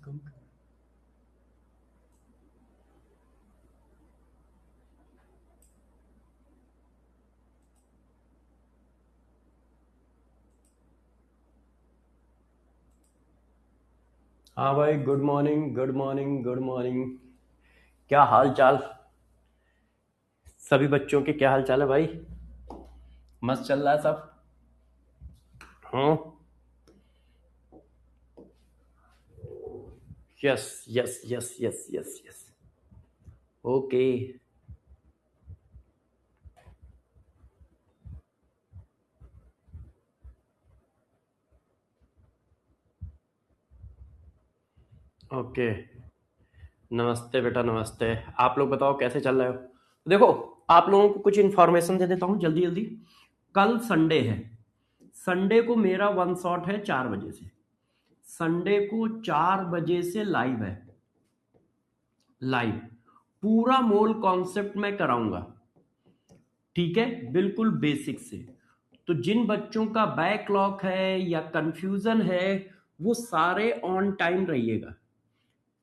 कम। हाँ भाई, good morning good morning good morning. क्या हाल चाल? सभी बच्चों के क्या हाल चाल है भाई? मस्त चल रहा है सब? हाँ। Yes yes yes yes yes yes. Okay. Okay. नमस्ते बेटा, नमस्ते। आप लोग बताओ कैसे चल रहे हो? देखो, आप लोगों को कुछ इन्फॉर्मेशन दे देता हूँ जल्दी जल्दी। कल संडे है। संडे को मेरा वन शॉट है 4 बजे से। संडे को 4 बजे से लाइव है। लाइव पूरा मोल कॉन्सेप्ट में कराऊंगा। ठीक है, बिल्कुल बेसिक से। तो जिन बच्चों का बैकलॉग है या कंफ्यूजन है, वो सारे ऑन टाइम रहिएगा।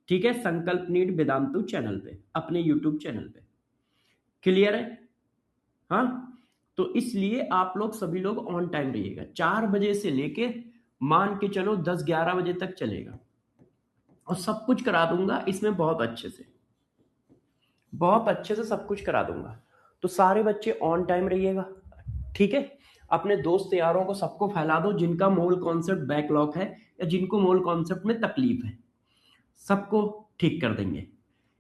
ठीक है, संकल्प नीड वेदांतु चैनल पे, अपने यूट्यूब चैनल पे। क्लियर है? हाँ। तो इसलिए आप लोग सभी लोग ऑन टाइम रहिएगा। 4 बजे से लेके मान के चलो 10-11 बजे तक चलेगा। और सब कुछ करा दूंगा इसमें, बहुत अच्छे से सब कुछ करा दूंगा। तो सारे बच्चे ऑन टाइम रहिएगा। ठीक है, अपने दोस्त यारों को सबको फैला दो जिनका मोल कॉन्सेप्ट बैकलॉग है या जिनको मोल कॉन्सेप्ट में तकलीफ है, सबको ठीक कर देंगे।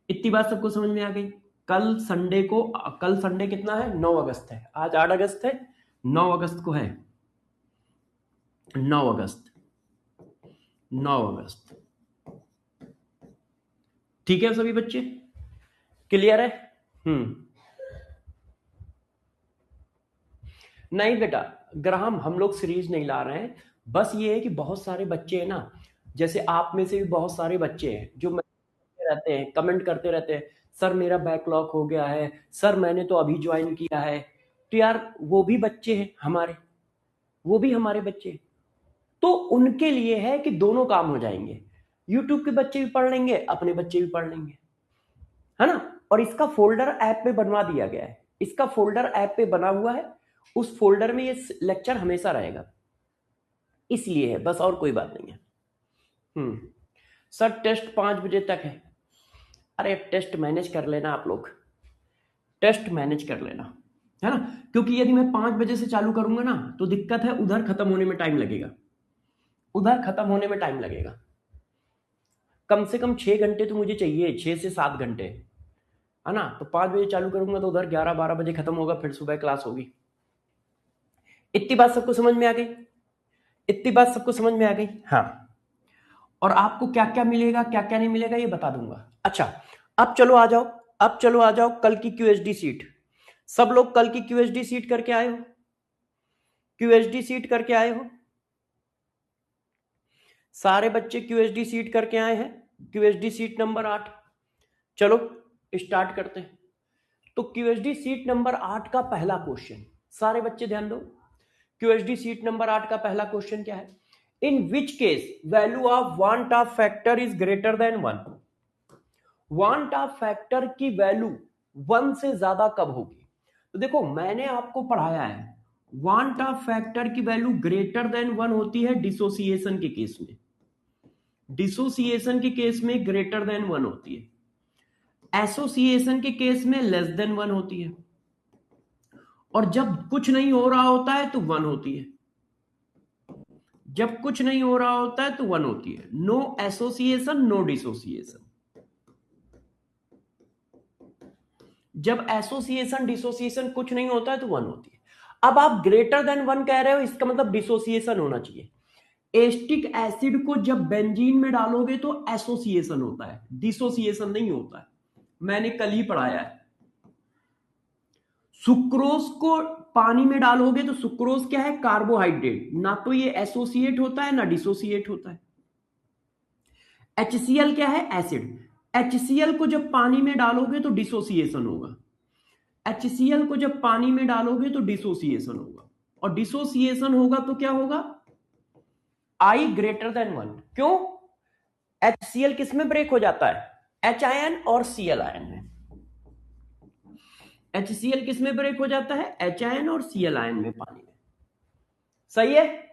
इतनी बात सबको समझ में आ गई? कल संडे को, कल संडे कितना है? 9 अगस्त है। आज 8 अगस्त है, 9 अगस्त को है। 9 अगस्त, 9 अगस्त। ठीक है सभी बच्चे? क्लियर है? हम्म। नहीं बेटा, ग्राहम हम लोग सीरीज नहीं ला रहे हैं। बस ये है कि बहुत सारे बच्चे हैं ना, जैसे आप में से भी बहुत सारे बच्चे हैं जो रहते हैं, कमेंट करते रहते हैं, सर मेरा बैकलॉग हो गया है, सर मैंने तो अभी ज्वाइन किया है। तो यार वो भी बच्चे हैं हमारे, वो भी हमारे बच्चे हैं। तो उनके लिए है कि दोनों काम हो जाएंगे। यूट्यूब के बच्चे भी पढ़ लेंगे, अपने बच्चे भी पढ़ लेंगे, है ना। और इसका फोल्डर ऐप में बनवा दिया गया है। इसका फोल्डर ऐप पे बना हुआ है। उस फोल्डर में ये लेक्चर हमेशा रहेगा, इसलिए है, बस और कोई बात नहीं है। सर टेस्ट 5 बजे तक है। अरे टेस्ट मैनेज कर लेना आप लोग, टेस्ट मैनेज कर लेना, है ना। क्योंकि यदि मैं 5 बजे से चालू करूंगा ना तो दिक्कत है, उधर खत्म होने में टाइम लगेगा, उधर खत्म होने में टाइम लगेगा। कम से कम 6 घंटे तो मुझे चाहिए, 6 से 7 घंटे, है ना। तो 5 बजे चालू करूंगा तो उधर 11-12 बजे खत्म होगा, फिर सुबह क्लास होगी। इतनी बात सबको समझ में आ गई? इतनी बात सबको समझ में आ गई? हाँ। और आपको क्या क्या मिलेगा, क्या क्या नहीं मिलेगा, ये बता दूंगा। अच्छा, अब चलो आ जाओ, अब चलो आ जाओ कल की क्यूएसडी सीट। सब लोग कल की क्यूएसडी सीट करके आए हो? क्यूएसडी सीट करके आए हो? सारे बच्चे क्यूएसडी सीट करके आए हैं? क्यूएसडी सीट नंबर 8। चलो स्टार्ट करते हैं। तो क्यूएसडी सीट नंबर 8 का पहला क्वेश्चन, सारे बच्चे ध्यान दो। क्यूएसडी सीट नंबर 8 का पहला क्वेश्चन क्या है? In which case value of van't of factor is greater than 1। Van't of factor की वैल्यू 1 से ज्यादा कब होगी? तो देखो मैंने आपको पढ़ाया है, वांट ऑफ फैक्टर की वैल्यू ग्रेटर देन 1 होती है डिसोसिएशन के केस में। डिसोसिएशन के केस में ग्रेटर देन 1 होती है, एसोसिएशन के केस में लेस देन 1 होती है, और जब कुछ नहीं हो रहा होता है तो 1 होती है। जब कुछ नहीं हो रहा होता है तो 1 होती है। No association no dissociation. जब एसोसिएशन डिसोसिएशन कुछ नहीं होता है तो 1 होती है। अब आप ग्रेटर देन 1 कह रहे हो, इसका मतलब डिसोसिएशन होना चाहिए। एस्टिक एसिड को जब बेंजीन में डालोगे तो एसोसिएशन होता है, डिसोसिएशन नहीं होता है, मैंने कल ही पढ़ाया है। सुक्रोज को पानी में डालोगे तो सुक्रोज क्या है? कार्बोहाइड्रेट, ना तो ये एसोसिएट होता है ना डिसोसिएट होता है। HCl क्या है? एसिड। HCl को जब पानी में डालोगे तो डिसोसिएशन होगा। HCl को जब पानी में डालोगे तो डिसोसिएशन होगा, और डिसोसिएशन होगा तो क्या होगा? I greater than 1। क्यों? HCl किस में ब्रेक हो जाता है? H आयन और Cl आयन में। HCl किस में ब्रेक हो जाता है? H आयन और Cl आयन में, पानी में। सही है?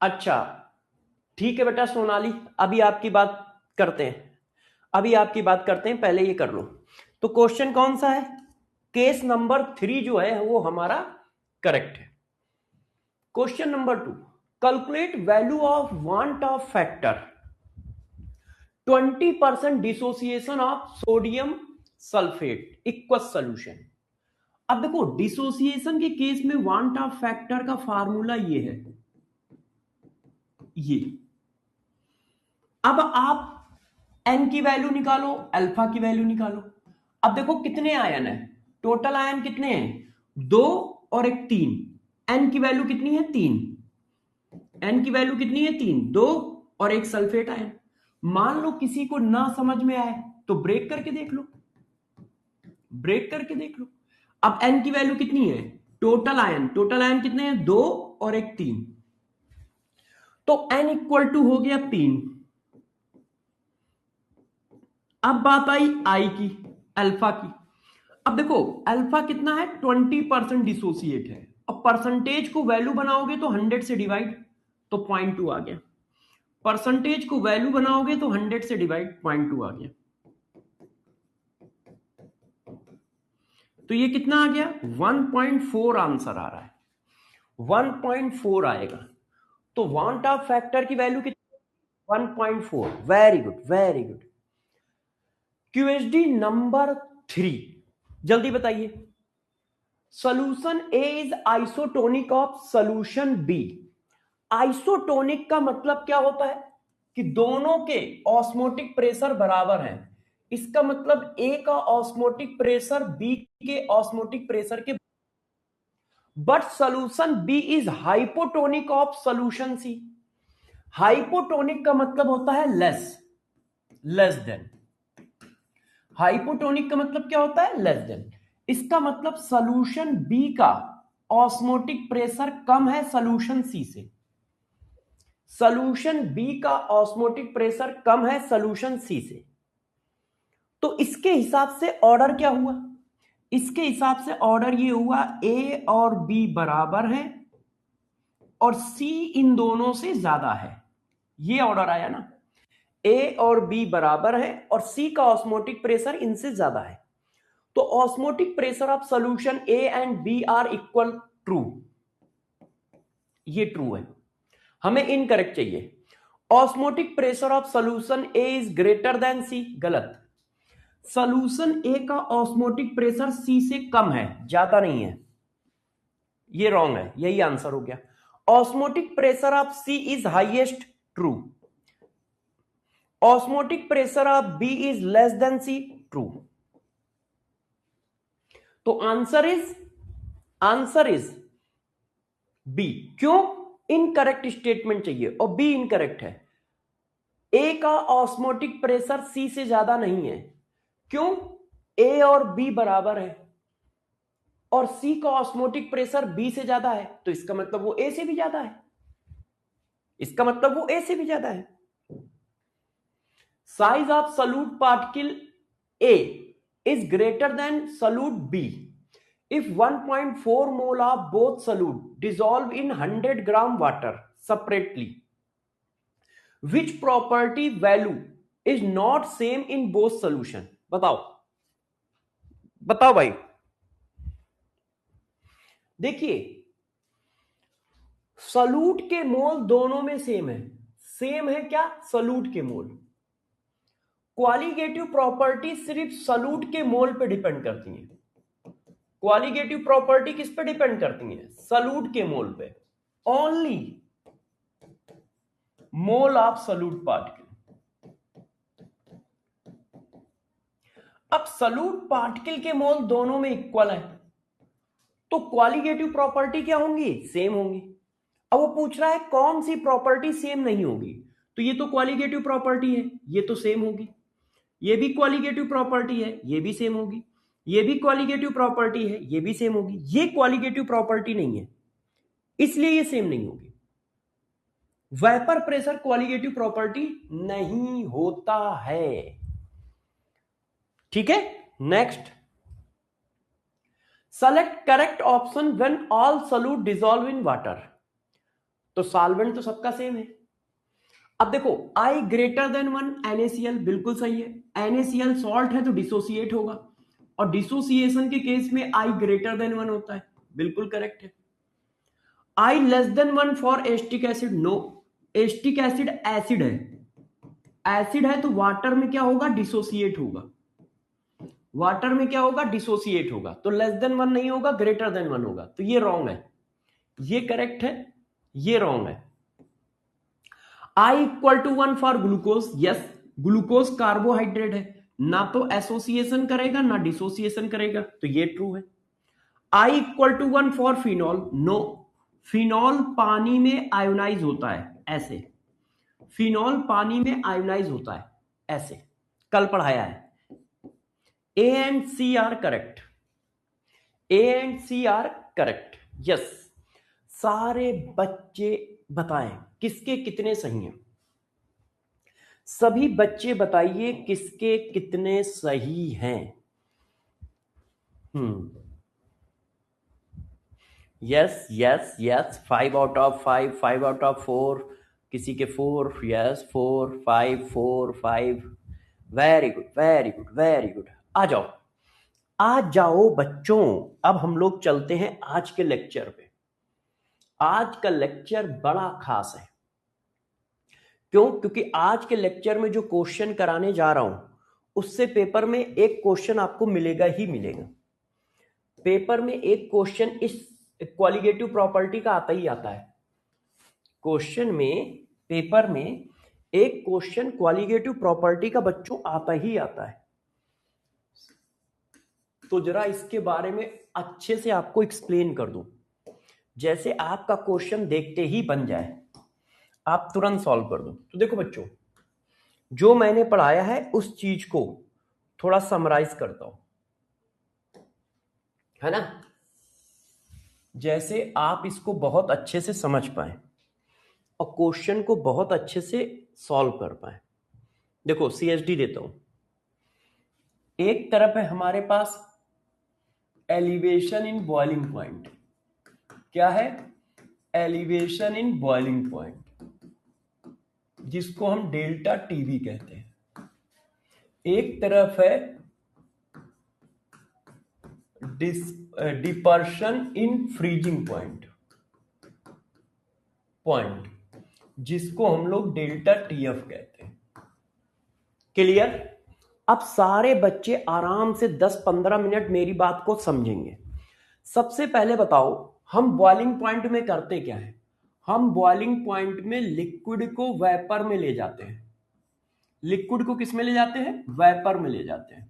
अच्छा ठीक है बेटा सोनाली, अभी आपकी बात करते हैं, पहले ये कर लो। तो क्वेश्चन कौन सा है? केस नंबर 3 जो है वो हमारा करेक्ट है। Question number 2, calculate value of van't of factor 20% dissociation of sodium sulphate equal solution. अब देखो डिसोसिएशन के केस में वांट ऑफ फैक्टर का फार्मूला ये है, ये। अब आप एन की वैल्यू निकालो, अल्फा की वैल्यू निकालो। अब देखो कितने आयन है, टोटल आयन कितने हैं? 2 और एक 3। एन की वैल्यू कितनी है? 3। एन की वैल्यू कितनी है? 3। 2 और एक सल्फेट आयन। मान लो किसी को ना समझ में आए तो ब्रेक करके देख लो, अब एन की वैल्यू कितनी है? टोटल आयन कितने हैं? 2 और एक 3। तो एन इक्वल टू हो गया 3। अब बात आई आई की, अल्फा की। अब देखो अल्फा कितना है? 20% डिसोसिएट है। अब परसेंटेज को वैल्यू बनाओगे तो 100 से डिवाइड, तो 0.2 आ गया। परसेंटेज को वैल्यू बनाओगे तो 100 से डिवाइड, 0.2 आ गया। तो ये कितना आ गया? 1.4 आंसर आ रहा है, 1.4 आएगा। तो वांट ऑफ फैक्टर की वैल्यू कितनी? 1.4। Very good, very good. QSD number 3, जल्दी बताइए। Solution A is isotonic of solution B. Isotonic का मतलब क्या होता है? कि दोनों के ऑस्मोटिक प्रेशर बराबर हैं। इसका मतलब ए का ऑस्मोटिक प्रेशर बी के ऑस्मोटिक प्रेशर के, but solution B is hypotonic of solution C. Hypotonic का मतलब होता है लेस देन। हाइपोटोनिक का मतलब क्या होता है? Less than. इसका मतलब सोल्यूशन बी का ऑस्मोटिक प्रेशर कम है सोल्यूशन सी से। सोल्यूशन बी का ऑस्मोटिक प्रेशर कम है सोल्यूशन सी से। तो इसके हिसाब से ऑर्डर क्या हुआ? इसके हिसाब से ऑर्डर ये हुआ, ए और बी बराबर है और सी इन दोनों से ज्यादा है। ये ऑर्डर आया ना, ए और बी बराबर है और सी का ऑस्मोटिक प्रेशर इनसे ज्यादा है। तो osmotic pressure of solution A and B are equal, true. ये ट्रू है। हमें इनकरेक्ट चाहिए। Osmotic pressure of solution A is greater than C, गलत। सॉल्यूशन ए का ऑस्मोटिक प्रेशर सी से कम है, ज्यादा नहीं है, ये रॉन्ग है, यही आंसर हो गया। Osmotic pressure of C is highest, true. Osmotic pressure of B is less than C, true. तो आंसर इज बी। क्यों? इनकरेक्ट स्टेटमेंट चाहिए और बी इनकरेक्ट है। ए का ऑस्मोटिक प्रेशर सी से ज्यादा नहीं है। क्यों? ए और बी बराबर है और सी का ऑस्मोटिक प्रेशर बी से ज्यादा है, तो इसका मतलब वो ए से भी ज्यादा है। Size of solute particle A is greater than solute B if 1.4 mole of both solute dissolve in 100 gram water separately, which property value is not same in both solution? बताओ भाई। देखिए सॉल्यूट के मोल दोनों में सेम है क्या? Solute के मोल। Qualitative property सिर्फ सॉल्यूट के मोल पे डिपेंड करती है। क्वालिटेटिव प्रॉपर्टी किस पे डिपेंड करती है? सॉल्यूट के मोल पे। Only mole of solute particle. अब सॉल्यूट पार्टिकल के मोल दोनों में इक्वल है, तो क्वालिटेटिव प्रॉपर्टी क्या होंगी? सेम होंगी। अब वो पूछ रहा है कौन सी प्रॉपर्टी सेम नहीं होगी, तो ये तो क्वालिटेटिव प्रॉपर्टी है, ये तो सेम होगी। ये भी क्वालिटेटिव प्रॉपर्टी है, ये भी सेम होगी। ये भी क्वालिटेटिव प्रॉपर्टी है, ये भी सेम होगी। ये क्वालिटेटिव प्रॉपर्टी नहीं है, इसलिए ये सेम नहीं होगी। वेपर प्रेशर क्वालिटेटिव प्रॉपर्टी नहीं होता है। ठीक है, next, select correct option when all solute dissolve in water. तो सॉल्वेंट तो सबका सेम है। अब देखो I ग्रेटर देन 1 NaCl बिल्कुल सही है, NaCl सॉल्ट है तो डिसोसिएट होगा, और डिसोसिएशन के केस में I ग्रेटर देन 1 होता है, बिल्कुल करेक्ट है। I less than 1 for acetic acid, no, acetic acid acid है, एसिड है तो वाटर में क्या होगा, डिसोसिएट होगा, वाटर में क्या होगा, डिसोसिएट होगा, तो लेस देन 1 नहीं होगा, ग्रेटर देन 1 होगा, तो ये रॉन्ग है, ये करेक्ट है, ये रॉन्ग है। I equal to 1 for glucose, yes, glucose carbohydrate है, ना तो एसोसिएशन करेगा ना डिसोसिएशन करेगा, तो ये ट्रू है। I equal to 1 for phenol, no, phenol पानी में आयोनाइज होता है, ऐसे, फिनॉल पानी में आयोनाइज होता है, ऐसे, कल पढ़ाया है। A and C are correct, A and C are correct, yes. सारे बच्चे बताएं किसके कितने सही हैं, सभी बच्चे बताइए किसके कितने सही हैं। Yes yes yes, 5 out of 5, 5 out of 4, किसी के 4, yes 4 5 4 5, very good very good very good. आ जाओ आ जाओ बच्चों, अब हम लोग चलते हैं आज के लेक्चर पे। आज का लेक्चर बड़ा खास है, क्यों? क्योंकि आज के लेक्चर में जो क्वेश्चन कराने जा रहा हूं उससे पेपर में एक क्वेश्चन आपको मिलेगा ही मिलेगा। पेपर में एक क्वेश्चन इस क्वालिटेटिव प्रॉपर्टी का आता ही आता है। क्वेश्चन में, पेपर में एक क्वेश्चन क्वालिटेटिव प्रॉपर्टी का बच्चों आता ही आता है। तो जरा इसके बारे में अच्छे से आपको एक्सप्लेन कर दूं, जैसे आपका क्वेश्चन देखते ही बन जाए, आप तुरंत सॉल्व कर दो। तो देखो बच्चों, जो मैंने पढ़ाया है उस चीज को थोड़ा समराइज करता हूं, है ना, जैसे आप इसको बहुत अच्छे से समझ पाए और क्वेश्चन को बहुत अच्छे से सॉल्व कर पाए। देखो CSD देता हूं, एक तरफ है हमारे पास एलिवेशन इन बॉइलिंग पॉइंट, क्या है, एलिवेशन इन बॉइलिंग पॉइंट, जिसको हम डेल्टा टीवी कहते हैं। एक तरफ है डिपर्शन इन फ्रीजिंग पॉइंट, जिसको हम लोग डेल्टा TF कहते हैं। क्लियर? अब सारे बच्चे आराम से 10-15 मिनट मेरी बात को समझेंगे। सबसे पहले बताओ, हम बॉइलिंग पॉइंट में करते क्या है? हम बॉइलिंग पॉइंट में लिक्विड को वेपर में ले जाते हैं। लिक्विड को किस में ले जाते हैं? वेपर में ले जाते हैं।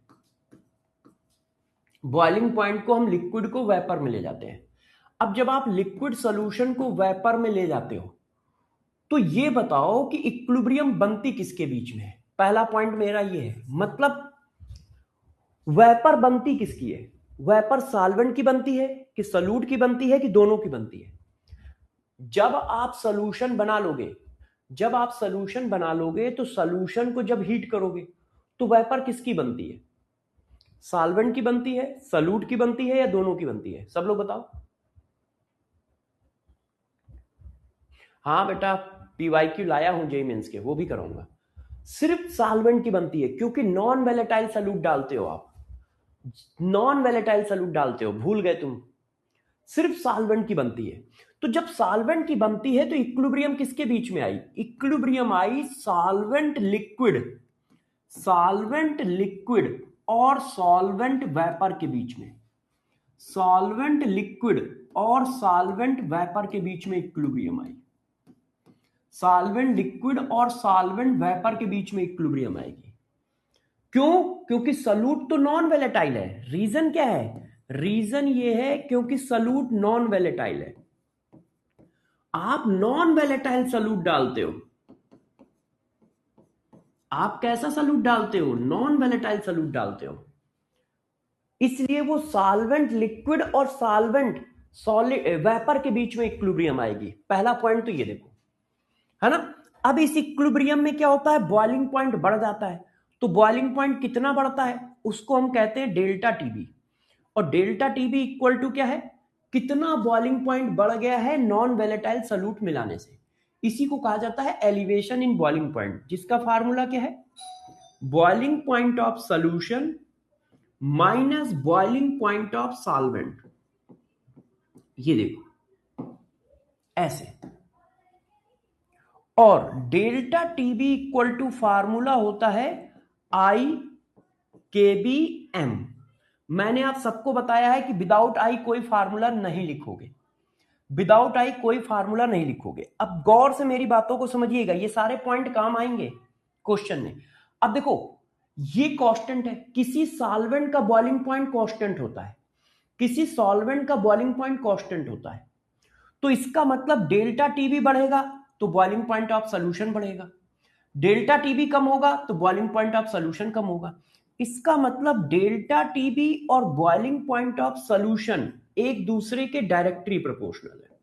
बॉइलिंग पॉइंट को हम लिक्विड को वेपर में ले जाते हैं। अब जब आप लिक्विड सॉल्यूशन को वेपर में ले जाते हो तो ये बताओ कि इक्विलिब्रियम बनती किसके बीच में है? पहला पॉइंट मेरा ये है, मतलब वेपर बनती किसकी है? वेपर सॉल्वेंट की बनती है कि सॉल्यूट की बनती है कि दोनों की बनती है? जब आप सॉल्यूशन बना लोगे, जब आप सॉल्यूशन बना लोगे तो सॉल्यूशन को जब हीट करोगे तो वेपर किसकी बनती है? सॉल्वेंट की बनती है, सॉल्यूट की बनती है, या दोनों की बनती है? सब लोग बताओ। हाँ बेटा, PYQ लाया हूं जेईई मेंस के, वो भी कराऊंगा। सिर्फ सॉल्वेंट की बनती है, क्योंकि नॉन वैलेटाइल सॉल्यूट डालते हो आप, नॉन वैलेटाइल सॉल्यूट डालते हो, भूल गए तुम। सिर्फ सॉल्वेंट की बनती है। तो जब सॉल्वेंट की बनती है तो इक्विलिब्रियम किसके बीच में आई? इक्विलिब्रियम आई सॉल्वेंट लिक्विड, सॉल्वेंट लिक्विड और सॉल्वेंट वेपर के बीच में। सॉल्वेंट लिक्विड और सॉल्वेंट वेपर के बीच में इक्विलिब्रियम आई। सॉल्वेंट लिक्विड और सॉल्वेंट वेपर के बीच में इक्विलिब्रियम आएगी। क्यों? क्योंकि सॉल्यूट तो नॉन वैलेटाइल है। रीजन क्या है? रीजन ये है क्योंकि सॉल्यूट नॉन वैलेटाइल है। आप नॉन वैलेटाइल सॉल्यूट डालते हो, आप कैसा सॉल्यूट डालते हो? नॉन वैलेटाइल सॉल्यूट डालते हो। इसलिए वो सॉल्वेंट लिक्विड और सॉल्वेंट सॉलिड वेपर के बीच में इक्विलिब्रियम आएगी। पहला पॉइंट तो ये देखो, है ना। अब इस इक्विलिब्रियम में क्या होता है, बॉइलिंग पॉइंट बढ़ जाता है। तो बॉइलिंग पॉइंट कितना बढ़ता है, उसको हम कहते हैं डेल्टा टीबी। और डेल्टा टीबी इक्वल टू क्या है, कितना बॉइलिंग पॉइंट बढ़ गया है नॉन वेलेटाइल सॉल्यूट मिलाने से। इसी को कहा जाता है एलिवेशन इन बॉइलिंग पॉइंट, जिसका फार्मूला क्या है, boiling point of solution minus boiling point of solvent. ये देखो ऐसे। और delta TB equal to formula होता है आई के बी एम। मैंने आप सबको बताया है कि विदाउट आई कोई फार्मूला नहीं लिखोगे, विदाउट आई कोई फार्मूला नहीं लिखोगे। अब गौर से मेरी बातों को समझिएगा, ये सारे पॉइंट काम आएंगे क्वेश्चन में। अब देखो ये कांस्टेंट है, किसी सॉल्वेंट का बॉइलिंग पॉइंट कांस्टेंट होता है, किसी सॉल्वेंट का बॉइलिंग पॉइंट कांस्टेंट होता है। तो इसका मतलब डेल्टा टीबी बढ़ेगा तो बॉइलिंग पॉइंट ऑफ सॉल्यूशन बढ़ेगा, डेल्टा टीबी कम होगा तो बॉइलिंग पॉइंट ऑफ सॉल्यूशन कम होगा। इसका मतलब डेल्टा टीबी और बॉइलिंग पॉइंट ऑफ सॉल्यूशन एक दूसरे के डायरेक्टली प्रोपोर्शनल है,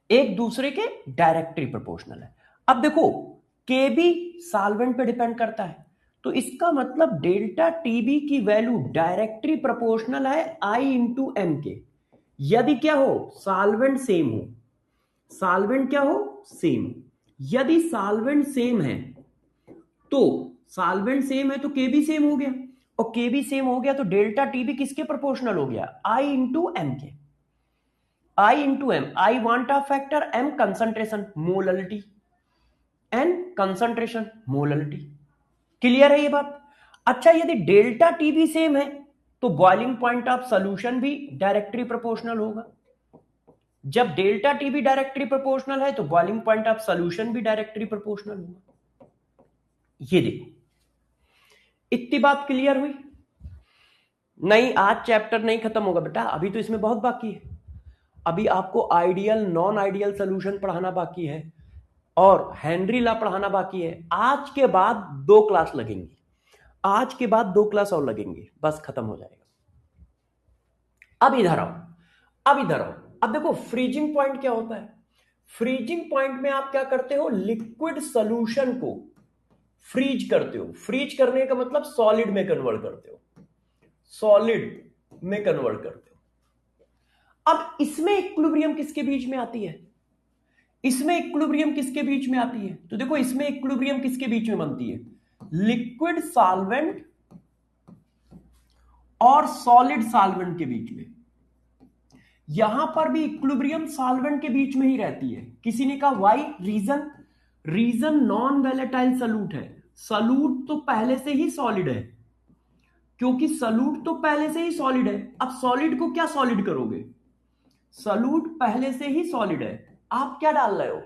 एक दूसरे के डायरेक्टली प्रोपोर्शनल है। अब देखो के भी सॉल्वेंट पे डिपेंड करता है, तो इसका मतलब डेल्टा टीबी की वैल्यू डायरेक्टली प्रोपोर्शनल है आई इंटू एम के। यदि क्या हो, सॉल्वेंट सेम हो, सॉल्वेंट क्या हो, सेम। यदि सॉल्वेंट सेम है तो सॉल्वेंट सेम है तो के भी सेम हो गया, और के भी सेम हो गया तो डेल्टा टीबी किसके प्रोपोर्शनल हो गया, आई into M K. I into M, I van't of factor, M concentration molarity, N concentration molarity. Clear है ये बात। अच्छा यदि डेल्टा टीबी सेम है तो बॉइलिंग पॉइंट ऑफ सॉल्यूशन भी डायरेक्टली प्रोपोर्शनल होगा। जब डेल्टा टीबी डायरेक्टली प्रोपोर्शनल है तो बॉइलिंग पॉइंट ऑफ सॉल्यूशन भी डायरेक्टली प्रोपोर्शनल होगा। ये देखो इतनी बात क्लियर हुई। नहीं आज चैप्टर नहीं खत्म होगा बेटा, अभी तो इसमें बहुत बाकी है। अभी आपको आइडियल नॉन आइडियल सॉल्यूशन पढ़ाना बाकी है और हेनरी लॉ पढ़ाना बाकी है। आज के बाद 2 क्लास लगेंगी, आज के बाद 2 क्लास और लगेंगे, बस खत्म हो जाएगा। अब इधर आओ, अब इधर आओ। अब देखो फ्रीजिंग पॉइंट क्या होता है। फ्रीजिंग पॉइंट में आप क्या करते हो, लिक्विड सॉल्यूशन को फ्रीज करते हो। फ्रीज करने का मतलब सॉलिड में कन्वर्ट करते हो, सॉलिड में कन्वर्ट करते हो। अब इसमें इक्विलिब्रियम किसके बीच में आती है, इसमें इक्विलिब्रियम किसके बीच में आती है, तो देखो इसमें इक्विलिब्रियम किसके बीच में बनती है, लिक्विड सॉल्वेंट और सॉलिड सॉल्वेंट के बीच में। यहां पर भी इक्विलिब्रियम सॉल्वेंट के बीच में ही रहती है। किसी ने कहा why, reason, reason non volatile solute है। सॉल्यूट तो पहले से ही सॉलिड है, क्योंकि सॉल्यूट तो पहले से ही सॉलिड है। अब सॉलिड को क्या सॉलिड करोगे, सॉल्यूट पहले से ही सॉलिड है। आप क्या डाल रहे हो,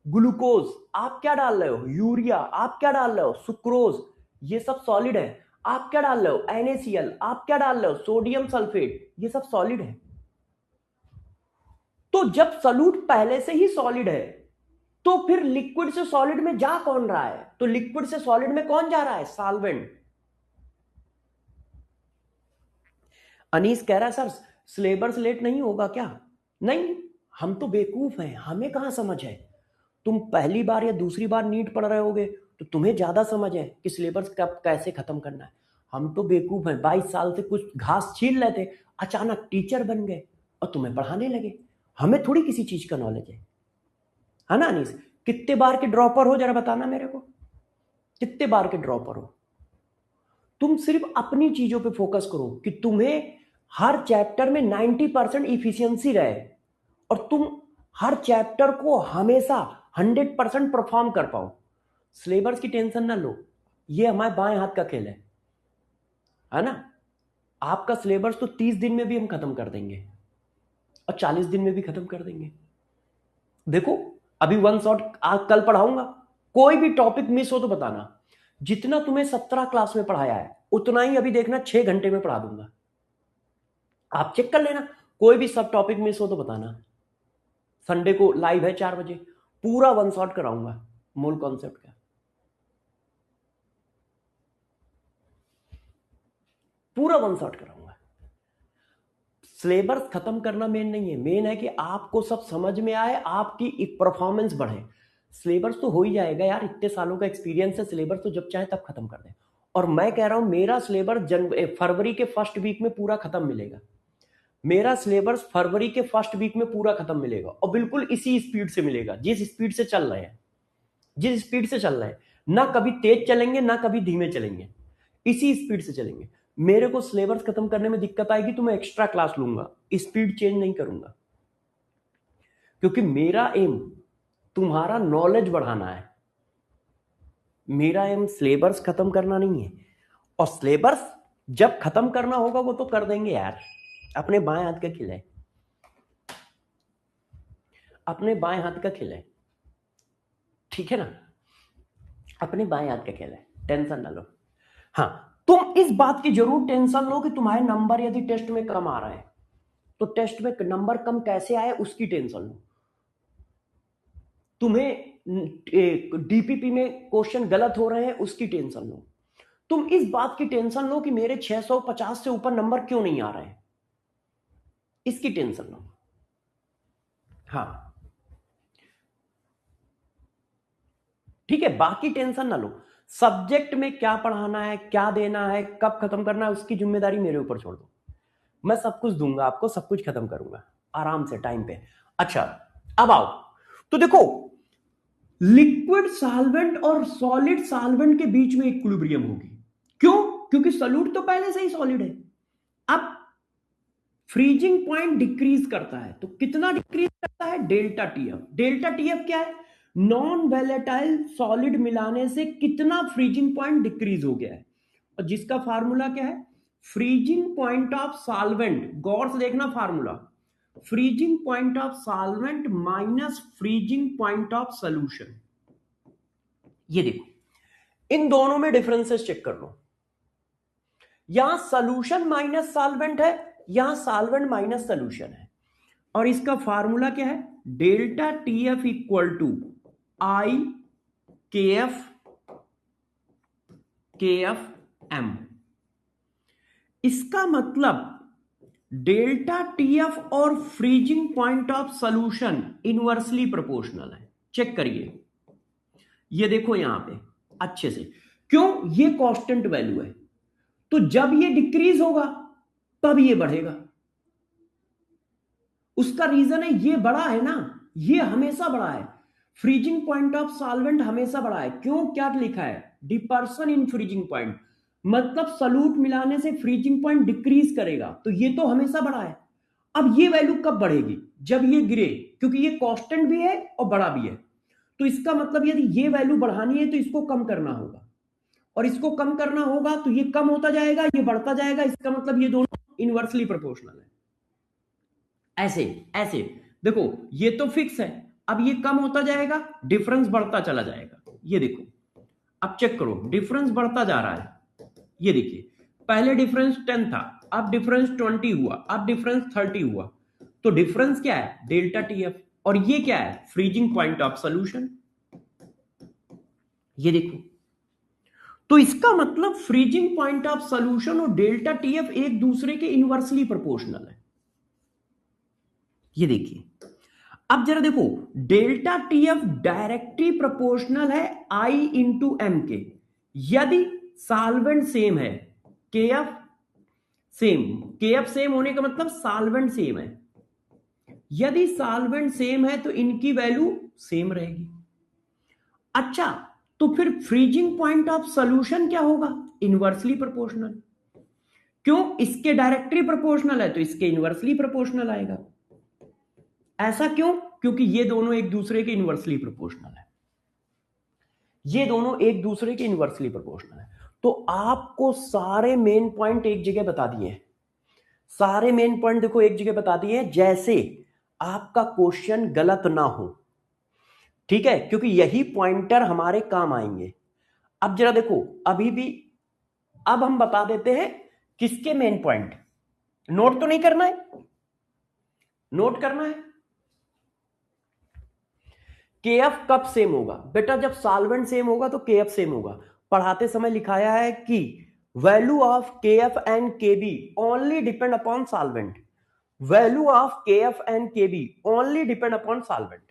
ग्लूकोज, आप क्या डाल रहे हो, यूरिया, आप क्या डाल रहे हो, सुक्रोज, ये सब सॉलिड है। आप क्या डाल रहे हो, NaCl, आप क्या डाल रहे हो, सोडियम सल्फेट, ये सब सॉलिड है। तो जब सॉल्यूट पहले से ही सॉलिड है तो फिर लिक्विड से सॉलिड में जा कौन रहा है, तो लिक्विड से सॉलिड में कौन जा रहा है, सॉल्वेंट। अनीस कह रहा है सर सिलेबस लेट नहीं होगा क्या, नहीं, हम तो बेवकूफ हैं, हमें कहां समझ है। तुम पहली बार या दूसरी बार नीट पढ़ रहे होगे तो तुम्हें ज्यादा समझ है कि सिलेबस कब कैसे खत्म करना है। हम तो बेवकूफ हैं, 22 साल से कुछ घास छील रहे थे, अचानक टीचर बन गए और तुम्हें पढ़ाने लगे। हमें थोड़ी किसी चीज का नॉलेज है ना अनीस। कितने बार के ड्रॉपर हो जरा बताना मेरे को, कितने बार के ड्रॉपर हो। तुम सिर्फ अपनी चीजों पे फोकस करो कि तुम्हें हर चैप्टर में 90% इफिशियंसी रहे और तुम हर चैप्टर को हमेशा 100% परफॉर्म कर पाओ। सिलेबस की टेंशन ना लो, ये हमारे बाएं हाथ का खेल है ना। आपका सिलेबस तो 30 दिन में भी हम खत्म कर देंगे और 40 दिन में भी खत्म कर देंगे। देखो अभी वन शॉट कल पढ़ाऊंगा, कोई भी टॉपिक मिस हो तो बताना। जितना तुम्हें 17 क्लास में पढ़ाया है उतना ही अभी देखना 6 घंटे में पढ़ा दूंगा। आप चेक कर लेना, कोई भी सब टॉपिक मिस हो तो बताना। संडे को लाइव है 4 बजे, पूरा वन शॉट कराऊंगा मूल कॉन्सेप्ट का, पूरा वन शॉट कराऊंगा। सिलेबस खत्म करना मेन नहीं है, मेन है कि आपको सब समझ में आए, आपकी परफॉर्मेंस बढ़े। सिलेबस तो हो ही जाएगा यार, इतने सालों का एक्सपीरियंस है, सिलेबस तो जब चाहे तब खत्म कर दें। और मैं कह रहा हूं मेरा सिलेबस फरवरी के फर्स्ट वीक में पूरा खत्म मिलेगा। मेरा सिलेबस फरवरी के फर्स्ट वीक में पूरा खत्म मिलेगा, और बिल्कुल इसी स्पीड से मिलेगा जिस स्पीड से चल रहे हैं, जिस स्पीड से चल रहे हैं। ना कभी तेज चलेंगे ना कभी धीमे चलेंगे, इसी स्पीड से चलेंगे। मेरे को सिलेबस खत्म करने में दिक्कत आएगी तो मैं एक्स्ट्रा क्लास लूंगा, स्पीड चेंज नहीं करूंगा, क्योंकि मेरा एम तुम्हारा नॉलेज बढ़ाना है। मेरा एम सिलेबस खत्म करना नहीं है। और सिलेबस जब खत्म करना होगा वो तो कर देंगे यार, अपने बाएं हाथ का खेल है, अपने बाएं हाथ का खेल है, ठीक है ना, अपने बाएं हाथ का खेल है, टेंशन ना लो। हाँ, तुम इस बात की जरूर टेंशन लो कि तुम्हारे नंबर यदि टेस्ट में कम आ रहा है, तो टेस्ट में नंबर कम कैसे आए उसकी टेंशन लो। तुम्हें डीपीपी में क्वेश्चन गलत हो रहे हैं उसकी टेंशन लो। तुम इस बात की टेंशन लो कि मेरे 650 से ऊपर नंबर क्यों नहीं आ रहे हैं, इसकी टेंशन लो। हाँ ठीक है, बाकी टेंशन ना लो। सब्जेक्ट में क्या पढ़ाना है, क्या देना है, कब खत्म करना है, उसकी जिम्मेदारी मेरे ऊपर छोड़ दो। मैं सब कुछ दूंगा आपको, सब कुछ खत्म करूंगा आराम से, टाइम पे। अच्छा, अब आओ तो देखो, लिक्विड सॉल्वेंट और सॉलिड सॉल्वेंट के बीच में इक्विलिब्रियम होगी। क्यों? क्योंकि सॉल्यूट तो पहले से ही सॉलिड है। अब फ्रीजिंग पॉइंट डिक्रीज करता है, तो कितना डिक्रीज करता है? Delta TF. डेल्टा टीएफ क्या है? नॉन वोलेटाइल सॉलिड मिलाने से कितना फ्रीजिंग पॉइंट डिक्रीज हो गया है, और जिसका फार्मूला क्या है? फ्रीजिंग पॉइंट ऑफ सॉल्वेंट, गौर से देखना formula, freezing point of solvent minus freezing point of solution. ये देखो, इन दोनों में डिफरेंसेस चेक कर लो। यहां सॉल्यूशन माइनस सॉल्वेंट है, यहां सॉल्वेंट माइनस सॉल्यूशन है, और इसका फार्मूला क्या है? डेल्टा टीएफ इक्वल टू आई के एफ एम। इसका मतलब डेल्टा टीएफ और freezing point of solution inversely proportional है। चेक करिए, ये देखो यहां पे अच्छे से, क्यों? ये कांस्टेंट वैल्यू है, तो जब ये डिक्रीज होगा तब ये बढ़ेगा। उसका रीजन है ये बड़ा है ना, ये हमेशा बड़ा है। फ्रीजिंग पॉइंट ऑफ सॉल्वेंट हमेशा बड़ा है। क्यों? क्या लिखा है? डिपर्सन इन फ्रीजिंग पॉइंट, मतलब सॉल्यूट मिलाने से फ्रीजिंग पॉइंट डिक्रीज करेगा, तो ये तो हमेशा बड़ा है। अब ये वैल्यू कब बढ़ेगी? जब ये गिरे, क्योंकि ये कांस्टेंट भी है और बड़ा भी है। तो इसका मतलब यदि ये वैल्यू बढ़ानी है तो इसको कम करना होगा, और इसको कम करना होगा तो ये कम होता जाएगा, ये बढ़ता जाएगा। इसका मतलब ये दोनों इनवर्सली प्रोपोर्शनल है। ऐसे ऐसे देखो, ये तो फिक्स है, अब ये कम होता जाएगा, डिफरेंस बढ़ता चला जाएगा। ये देखो, अब चेक करो, डिफरेंस बढ़ता जा रहा है। ये देखिए, पहले डिफरेंस 10 था, अब डिफरेंस 20 हुआ, अब डिफरेंस 30 हुआ। तो डिफरेंस क्या है? Delta TF. और ये क्या है? Freezing point of solution. ये देखो, तो इसका मतलब फ्रीजिंग पॉइंट ऑफ सॉल्यूशन और डेल्टा टीएफ एक दूसरे के इनवर्सली प्रोपोर्शनल है। ये देखिए, अब जरा देखो, डेल्टा टीएफ डायरेक्टली प्रोपोर्शनल है आई इंटू एम के। यदि सॉल्वेंट सेम है, केएफ सेम, केएफ सेम होने का मतलब सॉल्वेंट सेम है। यदि सॉल्वेंट सेम है तो इनकी वैल्यू सेम रहेगी। अच्छा, तो फिर फ्रीजिंग पॉइंट ऑफ सॉल्यूशन क्या होगा? Inversely proportional. क्यों? इसके डायरेक्टली प्रोपोर्शनल है तो इसके इनवर्सली प्रोपोर्शनल आएगा। ऐसा क्यों? क्योंकि ये दोनों एक दूसरे के इनवर्सली प्रोपोर्शनल है, ये दोनों एक दूसरे के इनवर्सली प्रोपोर्शनल है। तो आपको सारे मेन पॉइंट एक जगह बता दिए, सारे मेन पॉइंट देखो एक जगह बता दिए, जैसे आपका क्वेश्चन गलत ना हो, ठीक है, क्योंकि यही पॉइंटर हमारे काम आएंगे। अब जरा देखो, अभी भी अब हम बता देते हैं किसके मेन पॉइंट। नोट तो नहीं करना है? नोट करना है। केएफ कब सेम होगा? बेटा जब सॉल्वेंट सेम होगा तो केएफ सेम होगा। पढ़ाते समय लिखाया है कि value of kf and kb only depend upon solvent. value of kf and kb only depend upon solvent.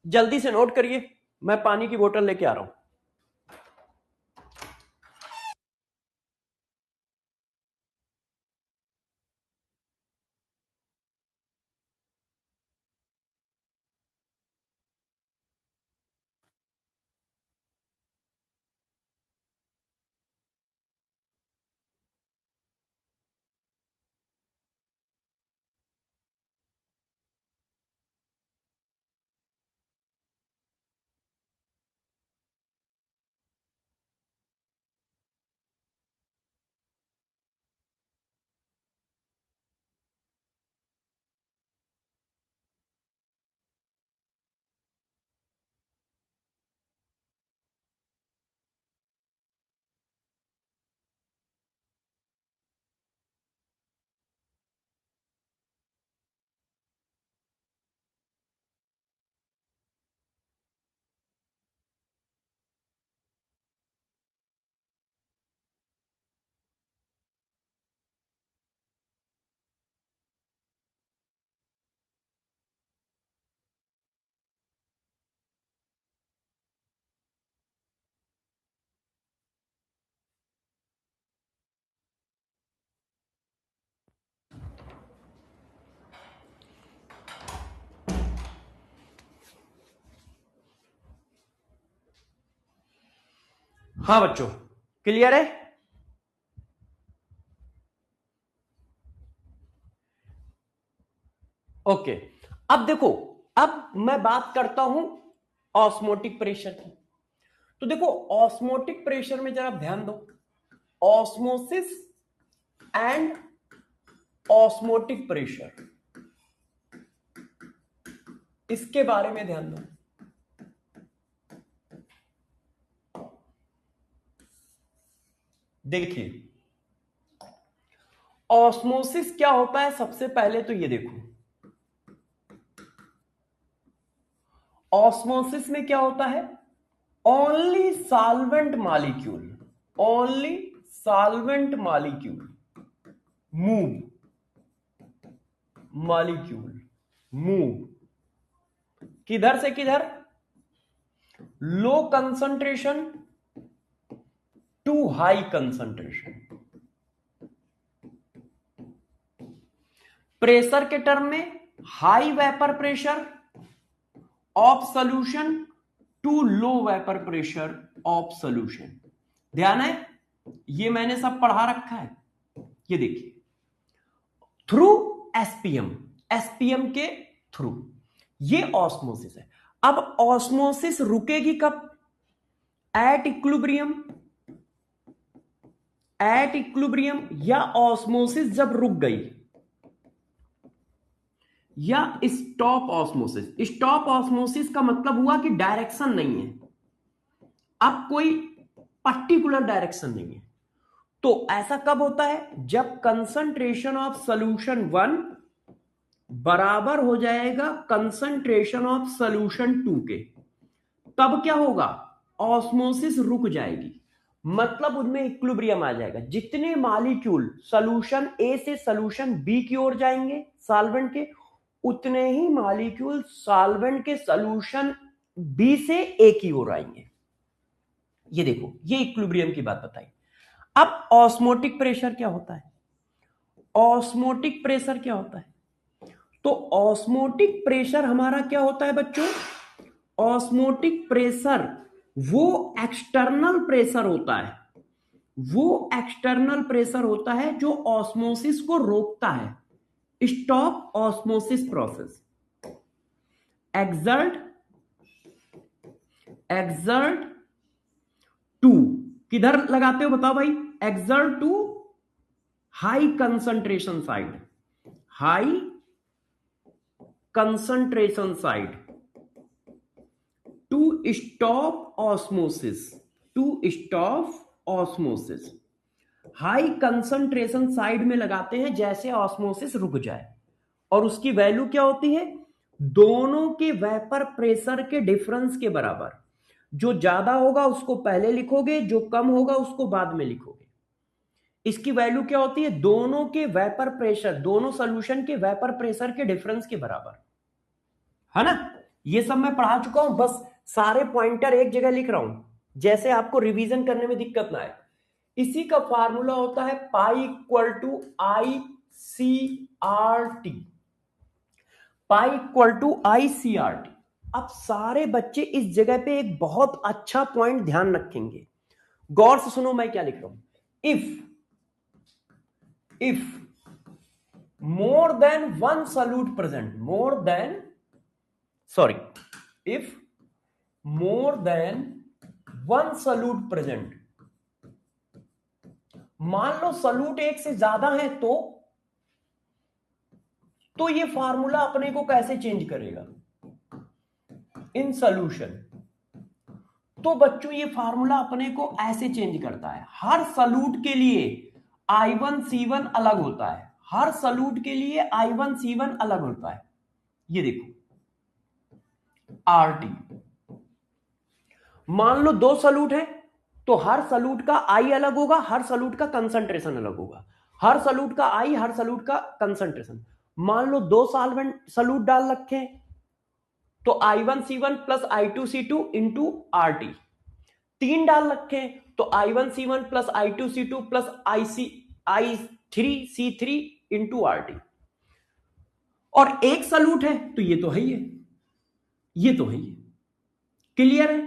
जल्दी से नोट करिए, मैं पानी की बोतल लेके आ रहा हूं। हाँ बच्चों, क्लियर है? ओके। अब देखो, अब मैं बात करता हूं ऑस्मोटिक प्रेशर की। तो देखो, ऑस्मोटिक प्रेशर में जरा ध्यान दो, ऑस्मोसिस एंड ऑस्मोटिक प्रेशर, इसके बारे में ध्यान दो। देखिए, ऑस्मोसिस क्या होता है, सबसे पहले तो ये देखो, ऑस्मोसिस में क्या होता है, only solvent molecule, only solvent molecule move, molecule move किधर से किधर, low concentration to high concentration. Pressure के टर्म में high vapour pressure of solution to low vapour pressure of solution. ध्यान है, ये मैंने सब पढ़ा रखा है। ये देखिए, थ्रू एसपीएम, एसपीएम के थ्रू, ये ऑस्मोसिस है। अब ऑस्मोसिस रुकेगी कब, एट इक्विलिब्रियम, एट इक्विलिब्रियम, या ऑस्मोसिस जब रुक गई, या स्टॉप ऑस्मोसिस। स्टॉप ऑस्मोसिस का मतलब हुआ कि डायरेक्शन नहीं है, अब कोई पर्टिकुलर डायरेक्शन नहीं है। तो ऐसा कब होता है, जब कंसंट्रेशन ऑफ सॉल्यूशन 1 बराबर हो जाएगा कंसंट्रेशन ऑफ सॉल्यूशन 2 के, तब क्या होगा, ऑस्मोसिस रुक जाएगी, मतलब उनमें इक्विलिब्रियम आ जाएगा। जितने मॉलिक्यूल सॉल्यूशन ए से सॉल्यूशन बी की ओर जाएंगे सॉल्वेंट के, उतने ही मॉलिक्यूल सॉल्वेंट के सॉल्यूशन बी से ए की ओर आएंगे। ये देखो, ये इक्विलिब्रियम की बात बताई। अब ऑस्मोटिक प्रेशर क्या होता है, ऑस्मोटिक प्रेशर क्या होता है, तो ऑस्मोटिक प्रेशर हमारा क्या होता है बच्चों, ऑस्मोटिक प्रेशर वो एक्सटर्नल प्रेशर होता है, वो एक्सटर्नल प्रेशर होता है जो ऑस्मोसिस को रोकता है, stop osmosis process. Exert, exert to, किधर लगाते हो बताओ भाई, exert to high concentration side, high concentration side to stop osmosis, to stop osmosis. High concentration side में लगाते हैं जैसे ऑस्मोसिस रुक जाए, और उसकी वैल्यू क्या होती है, दोनों के वेपर प्रेशर के डिफरेंस के बराबर। जो ज्यादा होगा उसको पहले लिखोगे, जो कम होगा उसको बाद में लिखोगे। इसकी वैल्यू क्या होती है? दोनों के वेपर प्रेशर, दोनों सॉल्यूशन के वेपर प्रेशर के डिफरेंस के बराबर, है ना। ये सब मैं पढ़ा चुका हूं, बस सारे पॉइंटर एक जगह लिख रहा हूं जैसे आपको रिवीजन करने में दिक्कत ना आए। इसी का फार्मूला होता है pi equal to i C R T. Pi equal to i C R T. अब सारे बच्चे इस जगह पे एक बहुत अच्छा पॉइंट ध्यान रखेंगे, गौर से सुनो मैं क्या लिख रहा हूं। If more than one solute present, if more than one solute present, मान लो सॉल्यूट एक से ज्यादा है तो ये फार्मूला अपने को कैसे चेंज करेगा इन सॉल्यूशन। तो बच्चों ये फार्मूला अपने को ऐसे चेंज करता है, हर सॉल्यूट के लिए I1C1 अलग होता है, हर सॉल्यूट के लिए I1C1 अलग होता है। ये देखो RT, मान लो दो सॉल्यूट है तो हर सॉल्यूट का I अलग होगा, हर सॉल्यूट का कंसंट्रेशन अलग होगा, हर सॉल्यूट का I, हर सॉल्यूट का कंसंट्रेशन। मान लो दो सॉल्वेंट सॉल्यूट डाल रखे तो I1C1 plus I2C2 into RT। तीन डाल रखे तो I1C1 plus I2C2 plus I3C3 into RT। और एक सॉल्यूट है तो ये तो है ही है, ये तो है ही है। क्लियर है?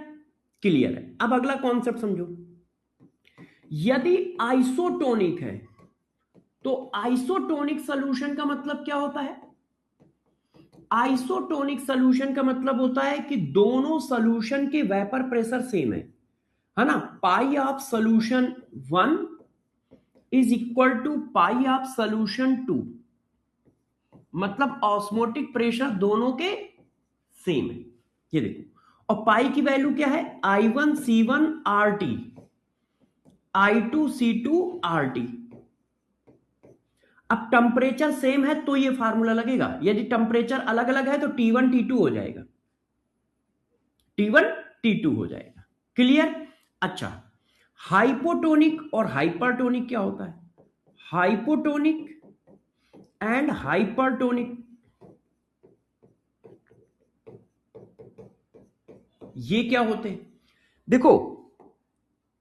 क्लियर है। अब अगला कॉन्सेप्ट समझो, यदि आइसोटोनिक है तो आइसोटोनिक सॉल्यूशन का मतलब क्या होता है? आइसोटोनिक सॉल्यूशन का मतलब होता है कि दोनों सॉल्यूशन के वेपर प्रेशर सेम है ना। Pi of solution 1 is equal to pi of solution 2, मतलब ऑस्मोटिक प्रेशर दोनों के सेम है। ये देखो, और पाई की वैल्यू क्या है? I1C1 RT, I2C2 RT। अब टेम्परेचर सेम है तो ये फार्मूला लगेगा, यदि टेम्परेचर अलग अलग है तो T1 T2 हो जाएगा, T1 T2 हो जाएगा। क्लियर? अच्छा, हाइपोटोनिक और हाइपरटोनिक क्या होता है? हाइपोटोनिक एंड हाइपरटोनिक, ये क्या होते हैं? देखो,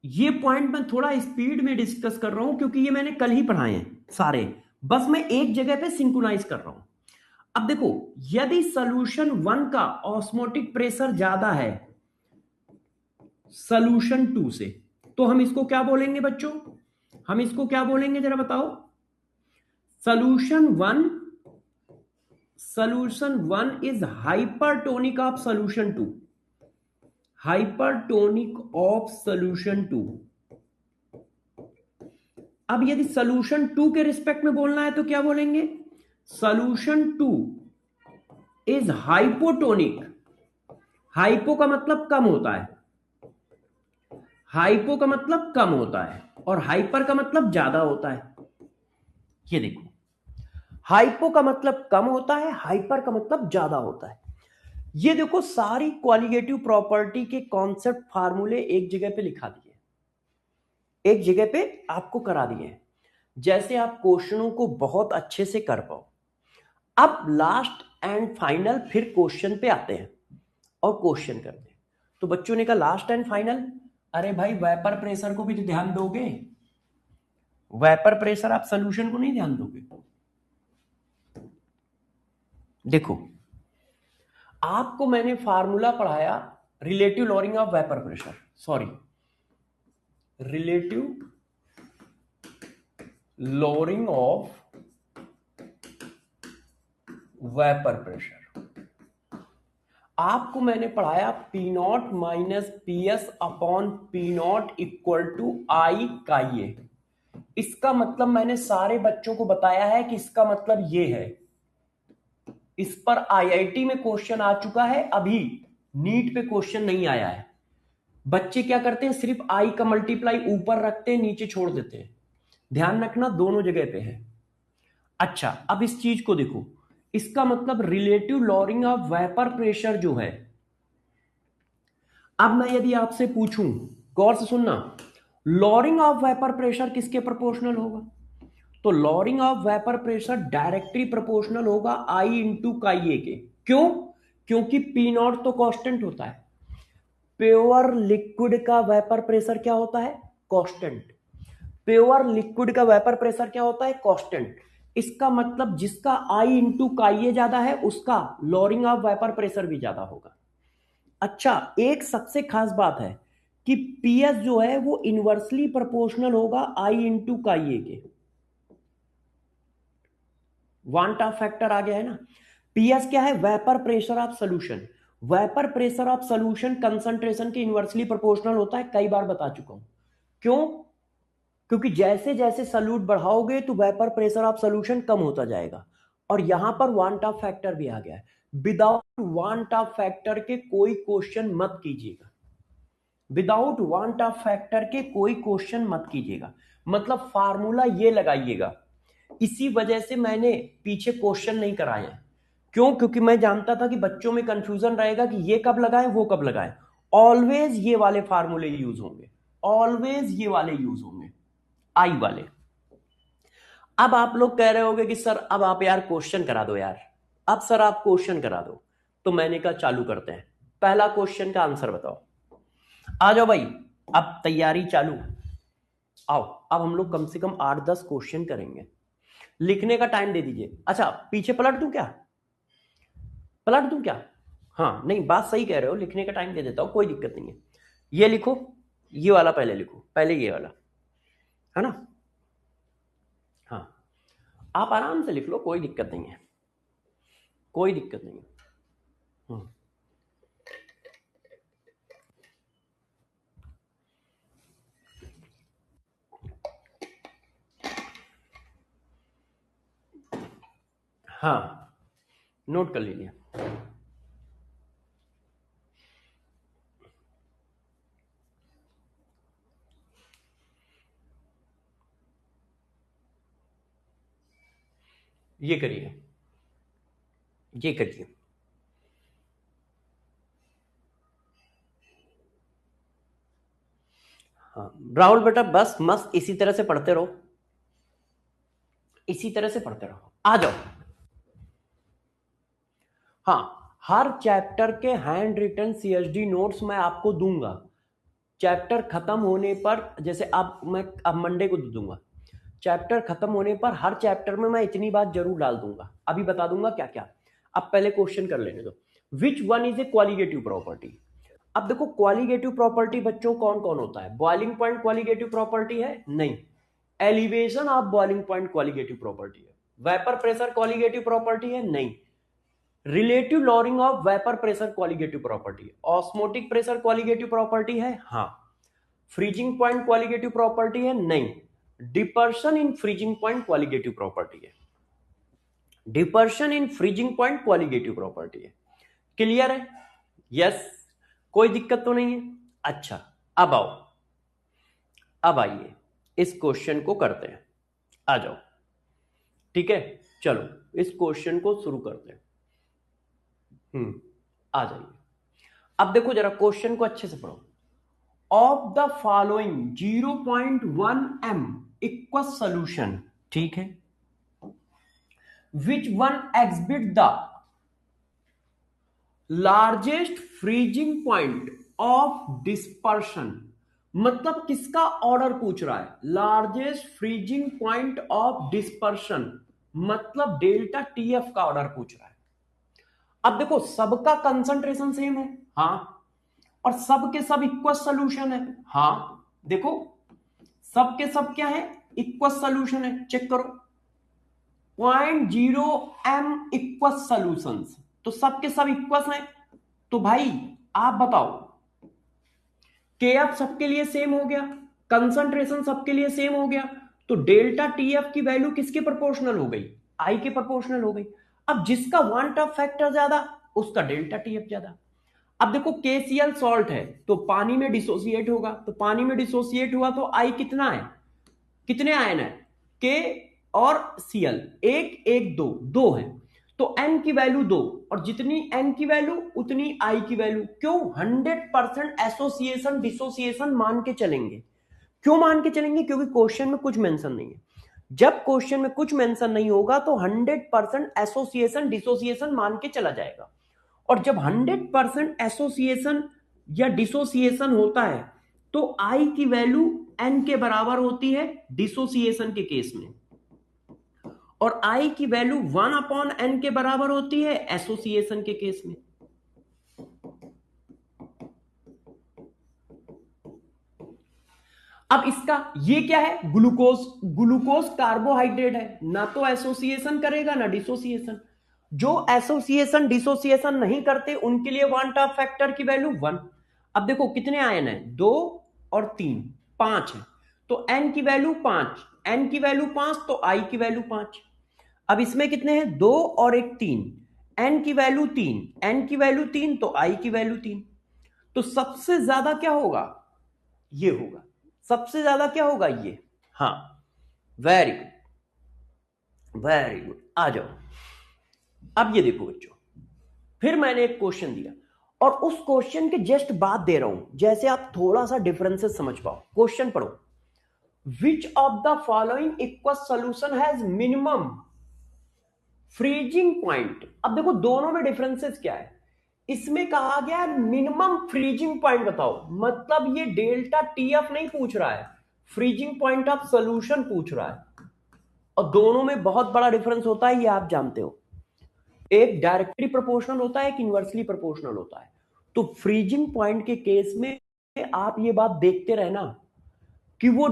ये पॉइंट मैं थोड़ा स्पीड में डिस्कस कर रहा हूं क्योंकि ये मैंने कल ही पढ़ाए हैं सारे, बस मैं एक जगह पे सिंक्रोनाइज कर रहा हूं। अब देखो, यदि सॉल्यूशन 1 का ऑस्मोटिक प्रेशर ज्यादा है सॉल्यूशन 2 से, तो हम इसको क्या बोलेंगे बच्चों? हम इसको क्या बोलेंगे जरा बताओ? Solution 1 is hypertonic of solution 2, hypertonic of solution 2। अब यदि सॉल्यूशन 2 के रिस्पेक्ट में बोलना है तो क्या बोलेंगे? Solution 2 is hypotonic. हाइपो का मतलब कम होता है, हाइपो का मतलब कम होता है, और हाइपर का मतलब ज्यादा होता है। ये देखो, हाइपो का मतलब कम होता है, हाइपर का मतलब ज्यादा होता है। ये देखो, सारी क्वालिटेटिव प्रॉपर्टी के कॉन्सेप्ट फार्मूले एक जगह पे लिखा दिए, एक जगह पे आपको करा दिए, जैसे आप क्वेश्चनों को बहुत अच्छे से कर पाओ। अब लास्ट एंड फाइनल फिर क्वेश्चन पे आते हैं और क्वेश्चन करते हैं। तो बच्चों ने कहा लास्ट एंड फाइनल, अरे भाई वेपर प्रेशर को भी तो ध्यान दोगे, वेपर प्रेशर आप सॉल्यूशन को नहीं ध्यान दोगे। देखो, आपको मैंने फार्मूला पढ़ाया relative lowering of vapour pressure, sorry relative lowering of vapour pressure. आपको मैंने पढ़ाया P naught minus P S upon P naught equal to I का ये। इसका मतलब मैंने सारे बच्चों को बताया है कि इसका मतलब ये है। इस पर आईआईटी में क्वेश्चन आ चुका है, अभी नीट पे क्वेश्चन नहीं आया है। बच्चे क्या करते हैं, सिर्फ आई का मल्टीप्लाई ऊपर रखते हैं, नीचे छोड़ देते हैं। ध्यान रखना दोनों जगह पे है। अच्छा, अब इस चीज को देखो, इसका मतलब relative lowering of vapour pressure जो है, अब मैं यदि आपसे पूछूं, गौर से सुनना, लॉरिंग ऑफ वेपर प्रेशर किसके प्रोपोर्शनल होगा? तो lowering of vapour pressure directly proportional होगा आई इंटू काई ए के। क्यों? क्योंकि पी नॉट तो कांस्टेंट होता है। प्योर लिक्विड का वेपर प्रेशर क्या होता है? कांस्टेंट। प्योर लिक्विड का वेपर प्रेशर क्या होता है? कांस्टेंट। इसका मतलब जिसका आई इंटू काई ज्यादा है उसका लॉरिंग ऑफ वेपर प्रेशर भी ज्यादा होगा। अच्छा, एक सबसे खास बात है कि पीएस जो है वो इनवर्सली प्रोपोर्शनल होगा आई इंटू काई के। वांट ऑफ फैक्टर आ गया है ना। पीएस क्या है? Vapour pressure of solution. Vapour pressure of solution concentration के इनवर्सली प्रोपोर्शनल होता है, कई बार बता चुका हूं। क्यों? क्योंकि जैसे जैसे सल्यूट बढ़ाओगे तो वेपर प्रेशर ऑफ सोल्यूशन कम होता जाएगा। और यहां पर वांट ऑफ फैक्टर भी आ गया है। विदाउट वांट ऑफ फैक्टर के कोई क्वेश्चन मत कीजिएगा। विदाउट वांट ऑफ फैक्टर के कोई क्वेश्चन मत कीजिएगा, मतलब फार्मूला ये लगाइएगा। इसी वजह से मैंने पीछे क्वेश्चन नहीं कराए हैं। क्यों? क्योंकि मैं जानता था कि बच्चों में कंफ्यूजन रहेगा कि ये कब लगाएं वो कब लगाएं। ऑलवेज ये वाले फार्मूले यूज होंगे, ऑलवेज ये वाले यूज होंगे, आई वाले। अब आप लोग कह रहे होंगे कि सर अब आप यार क्वेश्चन करा दो यार, अब सर आप क्वेश्चन करा दो। तो मैंने कहा चालू करते हैं, पहला क्वेश्चन का आंसर बताओ। आ जाओ भाई, अब तैयारी चालू। आओ, अब हम लोग कम से कम 8-10 क्वेश्चन करेंगे। लिखने का टाइम दे दीजिए। अच्छा, पीछे पलट दूं क्या? पलट दूं क्या? हाँ, नहीं बात सही कह रहे हो, लिखने का टाइम दे देता हूं, कोई दिक्कत नहीं है। ये लिखो, ये वाला पहले लिखो, पहले ये वाला, है ना? हाँ, आप आराम से लिख लो, कोई दिक्कत नहीं है, कोई दिक्कत नहीं है। हाँ, नोट कर लीजिए। ये करिए, ये करिए। हाँ राहुल बेटा, बस मस्त इसी तरह से पढ़ते रहो, इसी तरह से पढ़ते रहो। आ जाओ। हाँ, हर चैप्टर के हैंड रिटन सीएचडी नोट्स मैं आपको दूंगा चैप्टर खत्म होने पर। जैसे अब मंडे को दे दूंगा। चैप्टर खत्म होने पर हर चैप्टर में मैं इतनी बात जरूर डाल दूंगा, अभी बता दूंगा क्या क्या। अब पहले क्वेश्चन कर लेने दो। Which one is a qualitative property? अब देखो, क्वालिटेटिव प्रॉपर्टी बच्चों कौन कौन होता है? बॉइलिंग पॉइंट क्वालिटेटिव प्रॉपर्टी है? नहीं। Elevation of boiling point qualitative property है। वेपर प्रेशर क्वालिटेटिव प्रॉपर्टी है? नहीं। Relative lowering of vapour pressure qualitative property है। ऑस्मोटिक प्रेशर क्वालिटेटिव प्रॉपर्टी है? हाँ। फ्रीजिंग पॉइंट क्वालिटेटिव प्रॉपर्टी है? नहीं। Depression in freezing point qualitative property है। Depression in freezing point qualitative property है। Clear है? यस, कोई दिक्कत तो नहीं है। अच्छा, अब आओ, अब आइए इस क्वेश्चन को करते हैं। आ जाओ, ठीक है, चलो इस क्वेश्चन को शुरू करते हैं। आ जाइए। अब देखो जरा क्वेश्चन को अच्छे से पढ़ो। Of the following 0.1 m equal solution, ठीक है, which one exhibit the largest freezing point of dispersion. मतलब किसका ऑर्डर पूछ रहा है? Largest freezing point of dispersion, मतलब डेल्टा टीएफ का ऑर्डर पूछ रहा है। अब देखो, सबका कंसंट्रेशन सेम है, हाँ, और सब के सब इक्वल सोल्यूशन है, हाँ। देखो, सब के सब क्या है? इक्वल सोल्यूशन है, चेक करो। 0.0 m इक्वल सोल्यूशंस, तो सब के सब इक्वल हैं। तो भाई आप बताओ, के एफ सबके लिए सेम हो गया, कंसंट्रेशन सबके लिए सेम हो गया, तो डेल्टा टीएफ की वैल्यू किसके प्रोपोर्शनल हो गई? आई के प्रोपोर्शनल हो गई। अब जिसका वांट ऑफ फैक्टर ज्यादा उसका डेल्टा टीएफ ज्यादा। अब देखो, KCl सॉल्ट है तो पानी में डिसोसिएट होगा, तो पानी में डिसोसिएट हुआ तो आई कितना है? कितने आयन है? के और Cl, एक एक दो, दो है। तो n की वैल्यू 2, और जितनी n की वैल्यू उतनी i की वैल्यू। क्यों? 100% एसोसिएशन डिसोसिएशन मान के चलेंगे। क्यों मान के चलेंगे? क्योंकि क्वेश्चन में कुछ मेंशन नहीं है। जब क्वेश्चन में कुछ मेंशन नहीं होगा तो 100% एसोसिएशन डिसोसिएशन मान के चला जाएगा। और जब 100% एसोसिएशन या डिसोसिएशन होता है तो आई की वैल्यू n के बराबर होती है डिसोसिएशन के केस में, और आई की वैल्यू 1/n के बराबर होती है एसोसिएशन के केस में। अब इसका ये क्या है? ग्लूकोज। ग्लूकोज कार्बोहाइड्रेट है, ना तो एसोसिएशन करेगा ना डिसोसिएशन। जो एसोसिएशन डिसोसिएशन नहीं करते उनके लिए वांट ऑफ फैक्टर की वैल्यू 1। अब देखो कितने आयन है, 2 और 3, 5 है, तो n की वैल्यू 5, n की वैल्यू 5 तो i की वैल्यू 5। अब इसमें कितने हैं, 2 और 1 3, n की वैल्यू 3, n की वैल्यू 3 तो i की वैल्यू 3। तो सबसे ज्यादा क्या होगा? ये होगा। सबसे ज्यादा क्या होगा? ये। हाँ, वेरी गुड, वेरी गुड। आ जाओ। अब ये देखो बच्चों, फिर मैंने एक क्वेश्चन दिया और उस क्वेश्चन के जस्ट बाद दे रहा हूं, जैसे आप थोड़ा सा डिफरेंसेस समझ पाओ। क्वेश्चन पढ़ो। Which of the following equals solution has minimum freezing point? अब देखो दोनों में डिफरेंसेस क्या है। इसमें कहा गया है मिनिमम फ्रीजिंग पॉइंट बताओ, मतलब ये डेल्टा टीएफ नहीं पूछ रहा है, फ्रीजिंग पॉइंट ऑफ सॉल्यूशन पूछ रहा है। और दोनों में बहुत बड़ा डिफरेंस होता है, ये आप जानते हो। एक डायरेक्टली प्रोपोर्शनल होता है, एक इनवर्सली प्रोपोर्शनल होता है। तो फ्रीजिंग पॉइंट के केस में आप ये बात देखते रहना कि वो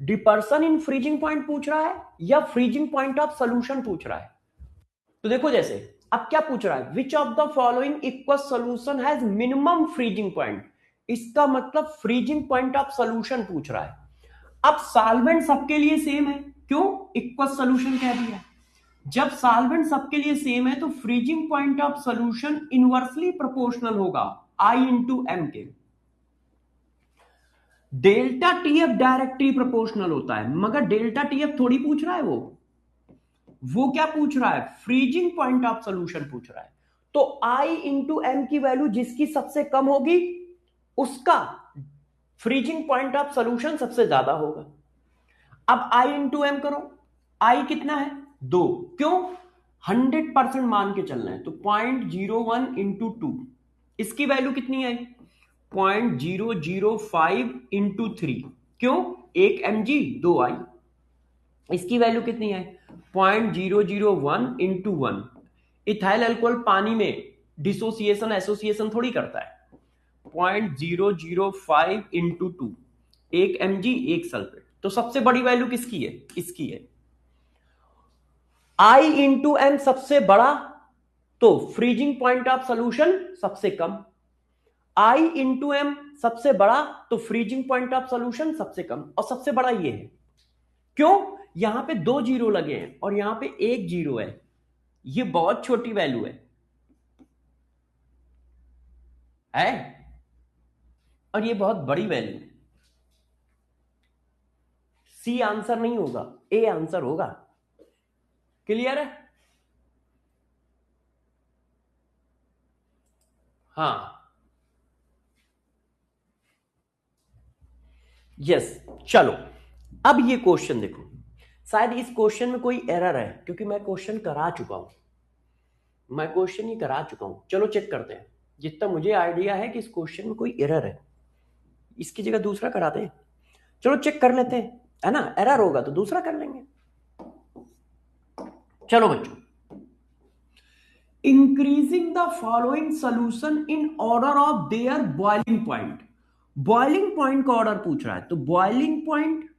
डिपर्सन इन फ्रीजिंग पॉइंट पूछ रहा है या फ्रीजिंग पॉइंट ऑफ सॉल्यूशन पूछ रहा है। तो देखो जैसे अब क्या पूछ रहा है, which of the following equals solution has minimum freezing point, इसका मतलब फ्रीजिंग पॉइंट ऑफ सॉल्यूशन पूछ रहा है। अब सॉल्वेंट सबके लिए सेम है, क्यों? इक्वस सॉल्यूशन कह दिया। जब सॉल्वेंट सबके लिए सेम है तो freezing point of solution inversely proportional होगा I इंटू एम के। डेल्टा टीएफ डायरेक्टली प्रोपोर्शनल होता है, मगर डेल्टा टीएफ थोड़ी पूछ रहा है वो क्या पूछ रहा है? फ्रीजिंग पॉइंट ऑफ सॉल्यूशन पूछ रहा है। तो I इंटू एम की वैल्यू जिसकी सबसे कम होगी उसका फ्रीजिंग पॉइंट ऑफ सॉल्यूशन सबसे ज्यादा होगा। अब I इंटू एम करो, I कितना है? 2। क्यों? 100% मान के चलना है, तो 0.01 इंटू 2, इसकी वैल्यू कितनी है? 0.005 इंटू 3। क्यों? 1 mg 2i। इसकी वैल्यू कितनी है? 0.001 इंटू 1। इथाइल अल्कोहल पानी में डिसोसिएशन एसोसिएशन थोड़ी करता है। 0.005 इंटू 2, 1 mg 1 सल्फेट। तो सबसे बड़ी वैल्यू किसकी है? इसकी है। I इंटू एम सबसे बड़ा तो फ्रीजिंग पॉइंट ऑफ सॉल्यूशन सबसे कम। I इंटू एम सबसे बड़ा तो फ्रीजिंग पॉइंट ऑफ सॉल्यूशन सबसे कम, और सबसे बड़ा ये है। क्यों? यहां पे 2 जीरो लगे हैं और यहां पे 1 जीरो है, ये बहुत छोटी वैल्यू है और ये बहुत बड़ी वैल्यू है। सी आंसर नहीं होगा, ए आंसर होगा। क्लियर है? हाँ, यस। चलो अब ये क्वेश्चन देखो, शायद इस क्वेश्चन में कोई एरर है क्योंकि मैं क्वेश्चन करा चुका हूं, मैं क्वेश्चन ही करा चुका हूं। चलो चेक करते हैं। जितना मुझे आइडिया है कि इस क्वेश्चन में कोई एरर है, इसकी जगह दूसरा कराते हैं। चलो चेक कर लेते हैं, है ना? एरर होगा तो दूसरा कर लेंगे। चलो बच्चों, increasing the following solution in order of their boiling point. Boiling point का ऑर्डर पूछ रहा है, तो boiling point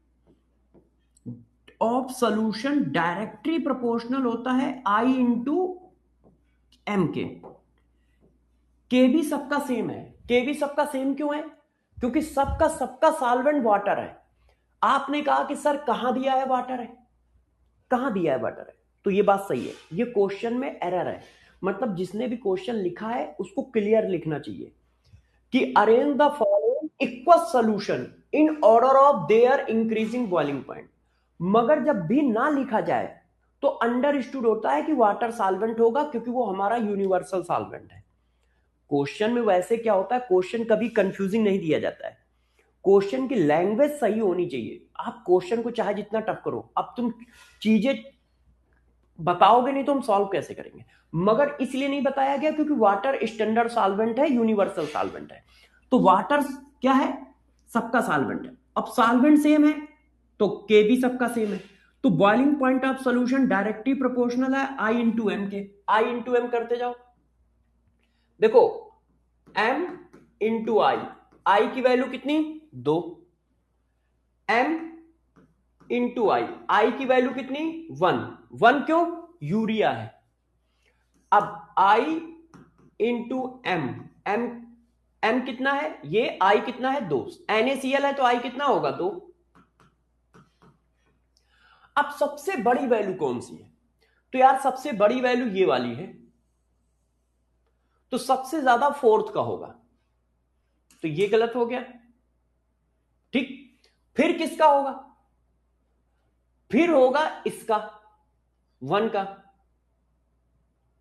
of solution directly proportional होता है I इंटू एम के भी सबका सेम है। के भी सबका सेम क्यों है? क्योंकि सबका सबका सॉल्वेंट वाटर है। आपने कहा कि सर कहां दिया है वाटर है, कहां दिया है वाटर है, तो ये बात सही है। ये क्वेश्चन में एरर है, मतलब जिसने भी क्वेश्चन लिखा है उसको क्लियर लिखना चाहिए कि arrange the following equal solution in order of their increasing boiling point. मगर जब भी ना लिखा जाए तो अंडरस्टूड होता है कि वाटर सॉल्वेंट होगा, क्योंकि वो हमारा यूनिवर्सल सॉल्वेंट है। क्वेश्चन में वैसे क्या होता है, क्वेश्चन कभी कंफ्यूजिंग नहीं दिया जाता है, क्वेश्चन की लैंग्वेज सही होनी चाहिए। आप क्वेश्चन को चाहे जितना टफ करो, अब तुम चीजें बताओगे नहीं तो हम सॉल्व कैसे करेंगे। मगर इसलिए नहीं बताया गया क्योंकि वाटर स्टैंडर्ड सॉल्वेंट है, यूनिवर्सल सॉल्वेंट है। तो वाटर क्या है, सबका सॉल्वेंट है। अब सॉल्वेंट सेम है तो के भी सबका सेम है। तो boiling point of solution directly proportional है आई into M K. I into M करते जाओ, देखो m इंटू आई की वैल्यू कितनी 2, m इंटू आई की वैल्यू कितनी 1 क्यों, यूरिया है। अब I इंटू एम एम कितना है, ये I कितना है 2, NaCl है तो I कितना होगा 2। अब सबसे बड़ी वैल्यू कौन सी है, तो यार सबसे बड़ी वैल्यू ये वाली है, तो सबसे ज्यादा फोर्थ का होगा, तो ये गलत हो गया। ठीक, फिर किसका होगा, फिर होगा इसका 1 का,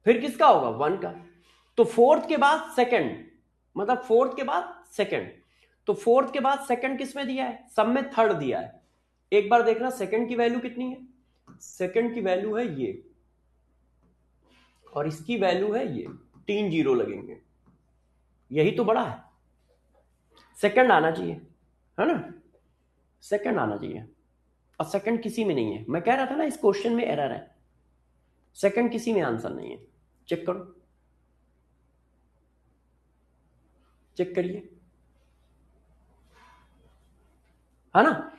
फिर किसका होगा 1 का। तो फोर्थ के बाद सेकंड, मतलब फोर्थ के बाद सेकंड, तो फोर्थ के बाद सेकंड किस में दिया है, सब में थर्ड दिया है। एक बार देखना सेकंड की वैल्यू कितनी है, सेकंड की वैल्यू है ये, और इसकी वैल्यू है ये, 3 जीरो लगेंगे, यही तो बड़ा है। सेकंड आना चाहिए, है ना, सेकंड आना चाहिए, और सेकंड किसी में नहीं है। मैं कह रहा था ना इस क्वेश्चन में एरर है, सेकंड किसी में आंसर नहीं है। चेक करो, चेक करिए, है ना,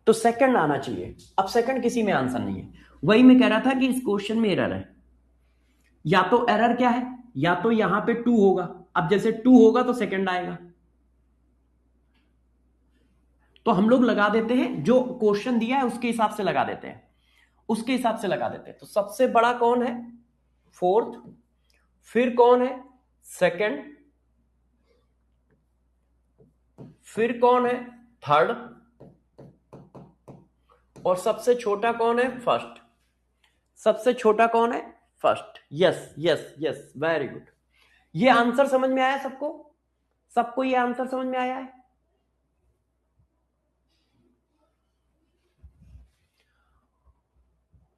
तो सेकंड आना चाहिए। अब सेकंड किसी में आंसर नहीं है, वही मैं कह रहा था कि इस क्वेश्चन में एरर है। या तो एरर क्या है, या तो यहां पे 2 होगा, अब जैसे 2 होगा तो सेकंड आएगा, तो हम लोग लगा देते हैं जो क्वेश्चन दिया है उसके हिसाब से लगा देते हैं, उसके हिसाब से लगा देते हैं। तो सबसे बड़ा कौन है, फोर्थ, फिर कौन है सेकंड, फिर कौन है थर्ड, और सबसे छोटा कौन है फर्स्ट। सबसे छोटा कौन है first. Yes yes yes, very good. ये आंसर समझ में आया सबको, सबको ये आंसर समझ में आया है।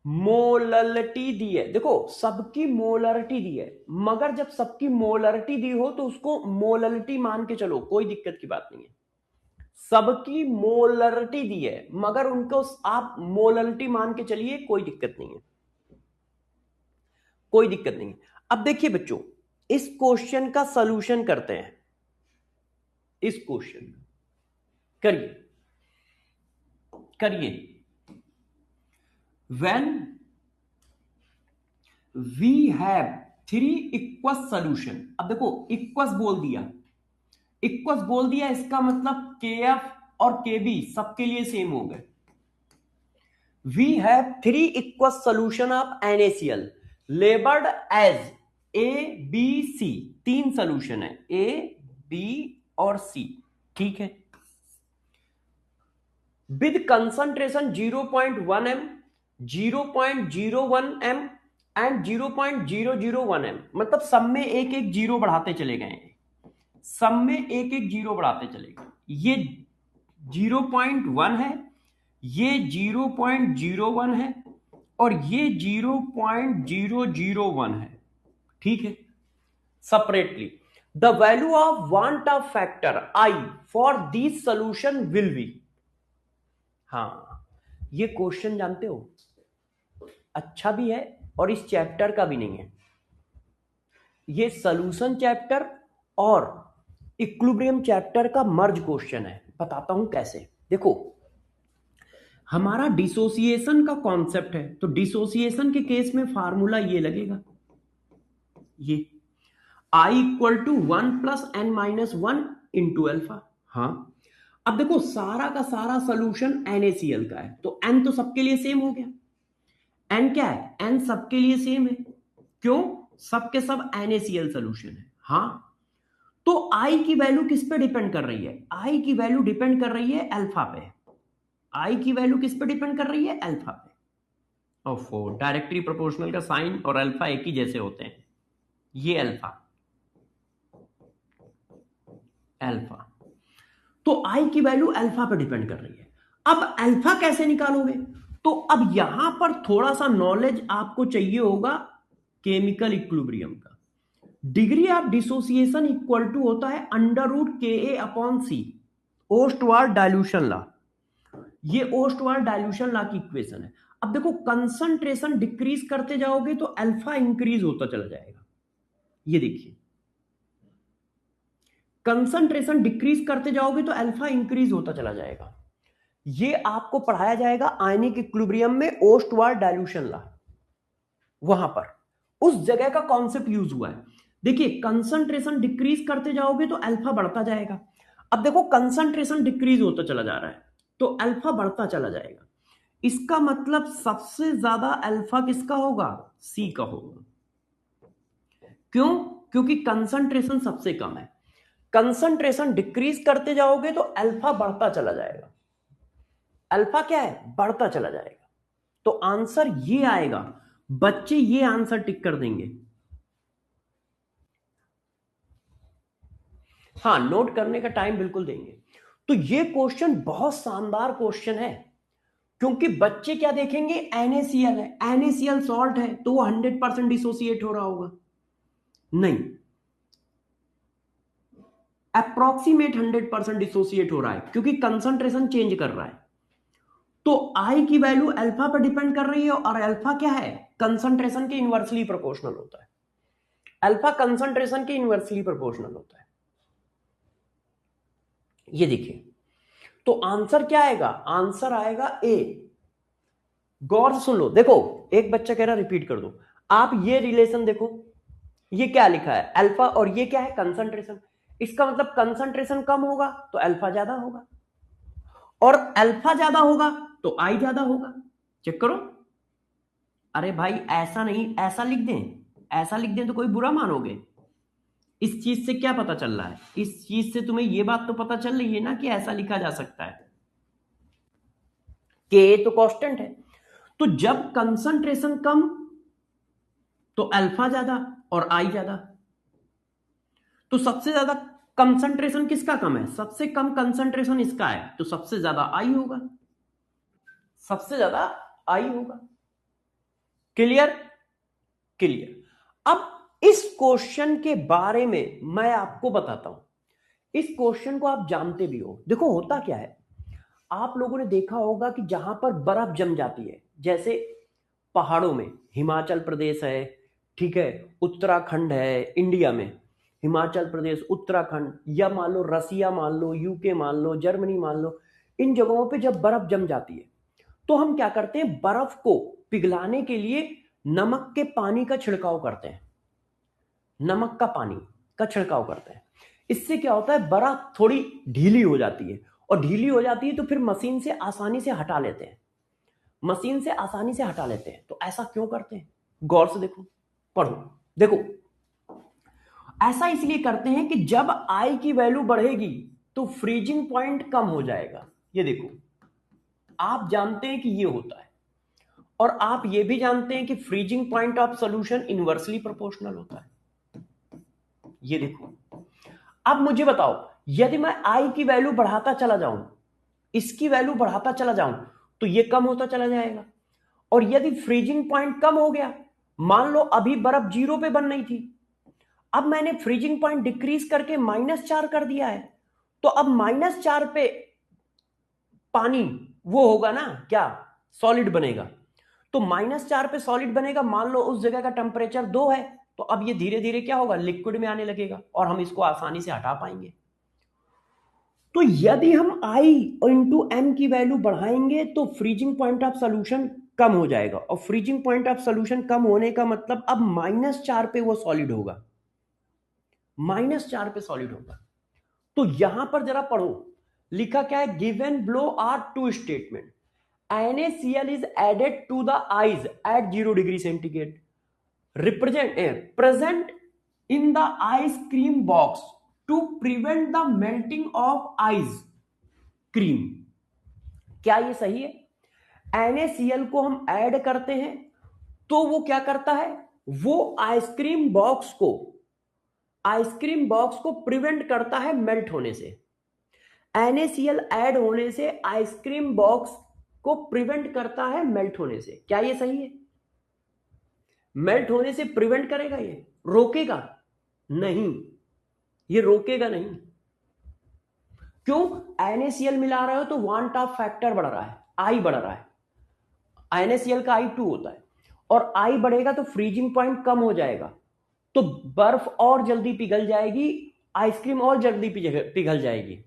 मोलरिटी दी है, देखो सबकी मोलरिटी दी है, मगर जब सबकी मोलरिटी दी हो तो उसको मोलरिटी मान के चलो, कोई दिक्कत की बात नहीं है। सबकी मोलरिटी दी है मगर उनको आप मोलरिटी मान के चलिए, कोई दिक्कत नहीं है, कोई दिक्कत नहीं है। अब देखिए बच्चों, इस क्वेश्चन का सॉल्यूशन करते हैं, इस क्वेश्चन करिए, करिए। when we have 3 aqueous solution, अब देखो इक्वस बोल दिया, इक्वस बोल दिया, इसका मतलब KF और KB सबके लिए सेम हो गए। we have 3 aqueous solution of NaCl labelled as A B C, 3 solution है A B और C, ठीक है, with concentration 0.1 m, 0.01 m and 0.001 m, मतलब सब में एक एक जीरो बढ़ाते चले गए, सब में एक एक जीरो बढ़ाते चले गए। ये 0.1 है, ये 0.01 है, और ये 0.001 है, ठीक है, separately. The value of van't of factor I for this solution will be. हाँ, ये क्वेश्चन जानते हो अच्छा भी है और इस चैप्टर का भी नहीं है, ये सॉल्यूशन चैप्टर और इक्विलिब्रियम चैप्टर का मर्ज क्वेश्चन है। बताता हूं कैसे। देखो हमारा डिसोसिएशन का कॉन्सेप्ट है, तो डिसोसिएशन के केस में फार्मूला ये लगेगा, ये I equal to 1 plus n minus 1 into alpha. हाँ, अब देखो सारा का सारा सोल्यूशन NaCl का है, तो n तो सबके लिए सेम हो गया। n क्या है, n सबके लिए सेम है, क्यों, सबके सब NaCl सोल्यूशन है। हाँ, तो I की वैल्यू किस पे डिपेंड कर रही है, I की वैल्यू डिपेंड कर रही है अल्फा पे, I की वैल्यू किस पे डिपेंड कर रही है, अल्फा पे। ओफो, डायरेक्टली प्रोपोर्शनल का साइन और अल्फा एक ही जैसे होते हैं। ये अल्फा, अल्फा, तो आई की वैल्यू अल्फा पर डिपेंड कर रही है। अब अल्फा कैसे निकालोगे? तो अब यहां पर थोड़ा सा नॉलेज आपको चाहिए होगा केमिकल इक्विलिब्रियम का। Degree of dissociation equal to होता है under root K a upon C, Ostwald dilution law. ये ओस्टवार्ड डाइल्यूशन लॉ की इक्वेशन है। अब देखो, कंसंट्रेशन डिक्रीज करते जाओगे तो अल्फा इंक्रीज होता चला जाएगा। ये देखिए, कंसंट्रेशन डिक्रीज करते जाओगे तो अल्फा इंक्रीज होता चला जाएगा। ये आपको पढ़ाया जाएगा आयनिक इक्विलिब्रियम में, ओस्टवार्ड डाइल्यूशन लॉ। वहां पर उस जगह का कॉन्सेप्ट यूज हुआ है। देखिए, कंसंट्रेशन डिक्रीज करते जाओगे तो अल्फा बढ़ता जाएगा। अब देखो, कंसंट्रेशन डिक्रीज होता चला जा रहा है तो अल्फा बढ़ता चला जाएगा। इसका मतलब सबसे ज्यादा अल्फा किसका होगा? सी का होगा। क्यों? क्योंकि कंसंट्रेशन सबसे कम है। कंसंट्रेशन डिक्रीज करते जाओगे तो अल्फा बढ़ता चला जाएगा। अल्फा क्या है? बढ़ता चला जाएगा। तो आंसर ये आएगा। बच्चे ये आंसर टिक कर देंगे। हाँ, नोट करने का टाइम बिल्कुल देंगे। तो ये क्वेश्चन बहुत शानदार क्वेश्चन है, क्योंकि बच्चे क्या देखेंगे? NaCl है, NaCl सॉल्ट है, तो वो 100% डिसोसिएट हो रहा होगा? नहीं, अप्रोक्सीमेट 100% डिसोसिएट हो रहा है, क्योंकि कंसंट्रेशन चेंज कर रहा है। तो आई की वैल्यू अल्फा पर डिपेंड कर रही है, और अल्फा क्या है? कंसंट्रेशन के इनवर्सली प्रोपोर्शनल होता है। अल्फा कंसंट्रेशन के इनवर्सली प्रोपोर्शनल होता है। ये देखिए, तो आंसर क्या आएगा? आंसर आएगा ए। गौर से सुन लो। देखो, एक बच्चा कह रहा रिपीट कर दो। आप ये रिलेशन देखो, ये क्या लिखा है? अल्फा, और ये क्या है? कंसंट्रेशन। इसका मतलब कंसंट्रेशन कम होगा तो अल्फा ज्यादा होगा, और अल्फा ज्यादा होगा तो आई ज्यादा होगा। चेक करो। अरे भाई, ऐसा नहीं, ऐसा लिख दें, ऐसा लिख दें तो कोई बुरा मानोगे? इस चीज से क्या पता चल रहा है? इस चीज से तुम्हें ये बात तो पता चल रही है ना कि ऐसा लिखा जा सकता है। के तो कांस्टेंट है, तो जब कंसंट्रेशन कम तो अल्फा ज्यादा और आई ज्यादा। तो सबसे ज्यादा कंसंट्रेशन किसका कम है? सबसे कम कंसंट्रेशन इसका है, तो सबसे ज्यादा आई होगा, सबसे ज्यादा आई होगा। क्लियर? क्लियर। अब इस क्वेश्चन के बारे में मैं आपको बताता हूं। इस क्वेश्चन को आप जानते भी हो। देखो, होता क्या है, आप लोगों ने देखा होगा कि जहां पर बर्फ जम जाती है, जैसे पहाड़ों में, हिमाचल प्रदेश है, ठीक है, उत्तराखंड है इंडिया में, हिमाचल प्रदेश, उत्तराखंड, या मान लो रसिया, मान लो यूके, मान लो जर्मनी, मान लो, इन जगहों पे जब बर्फ जम जाती है तो हम क्या करते हैं? बर्फ को पिघलाने के लिए नमक के पानी का छिड़काव करते हैं। नमक का पानी का छिड़काव करते हैं। इससे क्या होता है? बर्फ थोड़ी ढीली हो जाती है, और ढीली हो जाती है तो फिर मशीन से आसानी से हटा लेते हैं। मशीन से आसानी से हटा लेते हैं। तो ऐसा क्यों करते हैं? गौर से देखो, पढ़ो। देखो, ऐसा इसलिए करते हैं कि जब आई की वैल्यू बढ़ेगी तो फ्रीजिंग पॉइंट कम हो जाएगा। ये देखो, आप जानते हैं कि ये होता है, और आप ये भी जानते हैं कि freezing point of solution inversely proportional होता है। ये देखो, अब मुझे बताओ, यदि मैं आई की वैल्यू बढ़ाता चला जाऊं, इसकी वैल्यू बढ़ाता चला जाऊं, तो ये कम होता चला जाएगा। और यदि फ्रीजिंग पॉइंट कम हो गया, मान लो अभी बर्फ 0 पे बन रही थी, अब मैंने फ्रीजिंग पॉइंट डिक्रीज करके -4 कर दिया है, तो अब -4 पे पानी वो होगा ना, क्या? सॉलिड बनेगा। तो -4 पे सॉलिड बनेगा। मान लो उस जगह का टेम्परेचर 2 है, तो अब ये धीरे धीरे क्या होगा? लिक्विड में आने लगेगा, और हम इसको आसानी से हटा पाएंगे। तो यदि हम आई इंटू एम की वैल्यू बढ़ाएंगे तो फ्रीजिंग पॉइंट ऑफ सोल्यूशन कम हो जाएगा, और फ्रीजिंग पॉइंट ऑफ सोल्यूशन कम होने का मतलब अब -4 पे वो सॉलिड होगा, -4 पे सॉलिड होगा। तो यहां पर जरा पढ़ो, लिखा क्या है? Given below are two statement. NaCl is added to the ice at 0 degree centigrade. Present in the ice cream box to prevent the melting of ice cream. क्या ये सही है? NaCl को हम ऐड करते हैं तो वो क्या करता है, वो आइसक्रीम बॉक्स को प्रिवेंट करता है मेल्ट होने से। NaCl ऐड होने से आइसक्रीम बॉक्स को प्रिवेंट करता है मेल्ट होने से। क्या ये सही है? मेल्ट होने से प्रिवेंट करेगा, ये रोकेगा नहीं, ये रोकेगा नहीं। क्यों? NaCl मिला रहे हो तो वांट ऑफ फैक्टर बढ़ रहा है, आई बढ़ रहा है। NaCl का I2 होता है, और I बढ़ेगा तो फ्रीजिंग पॉइंट कम हो जाएगा, तो बर्फ और जल्दी पिघल जाएगी, आइसक्रीम और जल्दी पिघल जाएगी,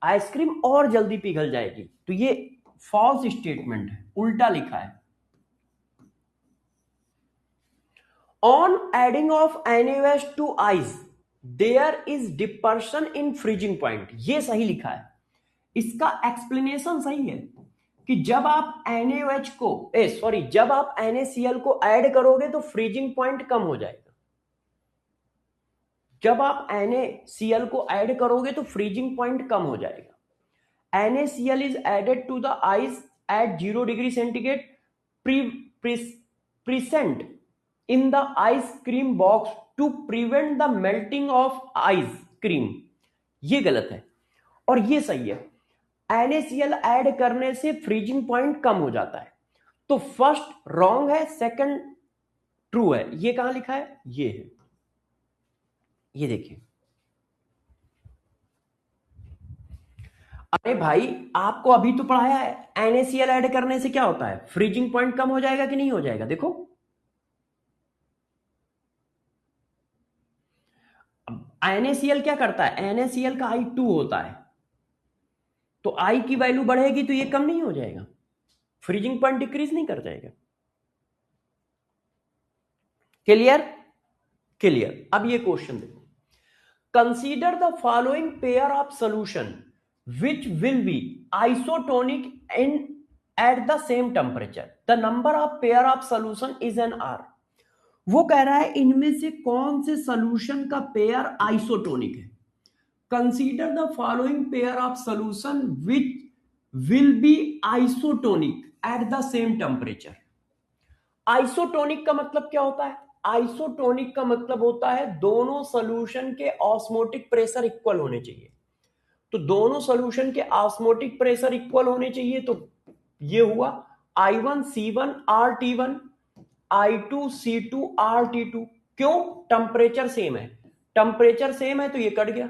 आइसक्रीम और जल्दी पिघल जाएगी। तो ये फॉल्स स्टेटमेंट है, उल्टा लिखा है। On adding of NaOH to ice, there is dispersion in freezing point। ये सही लिखा है, इसका एक्सप्लेनेशन सही है कि जब आप NaOH को जब आप NaCl को ऐड करोगे तो फ्रीजिंग पॉइंट कम हो जाएगा। जब आप NaCl को ऐड करोगे तो फ्रीजिंग पॉइंट कम हो जाएगा। NaCl is added to the ice at 0 degree centigrade present in the ice cream box to prevent the melting of ice cream। ये गलत है और ये सही है। NaCl ऐड करने से फ्रीजिंग पॉइंट कम हो जाता है, तो फर्स्ट रॉन्ग है, सेकंड ट्रू है। ये कहां लिखा है? ये है, ये देखिए। अरे भाई, आपको अभी तो पढ़ाया है NaCl ऐड करने से क्या होता है, फ्रीजिंग पॉइंट कम हो जाएगा कि नहीं हो जाएगा। देखो NaCl क्या करता है, NaCl का I2 होता है, तो I की वैल्यू बढ़ेगी तो ये कम नहीं हो जाएगा, फ्रीजिंग पॉइंट डिक्रीज नहीं कर जाएगा। क्लियर? क्लियर। अब ये क्वेश्चन देखो, consider the following pair of solution which will be isotonic in at the same temperature, the number of pair of solution is an R। वो कह रहा है इनमें से कौन से सॉल्यूशन का पेयर आइसोटोनिक है। Consider the following pair of solution which will be isotonic at the same temperature। Isotonic का मतलब क्या होता है? आइसोटोनिक का मतलब होता है दोनों सॉल्यूशन के ऑस्मोटिक प्रेशर इक्वल होने चाहिए। तो दोनों सॉल्यूशन के ऑस्मोटिक प्रेशर इक्वल होने चाहिए, तो ये हुआ I1C1 RT1, I2C2 RT2। क्यों? टेम्परेचर सेम है, टेम्परेचर सेम है तो ये कट गया।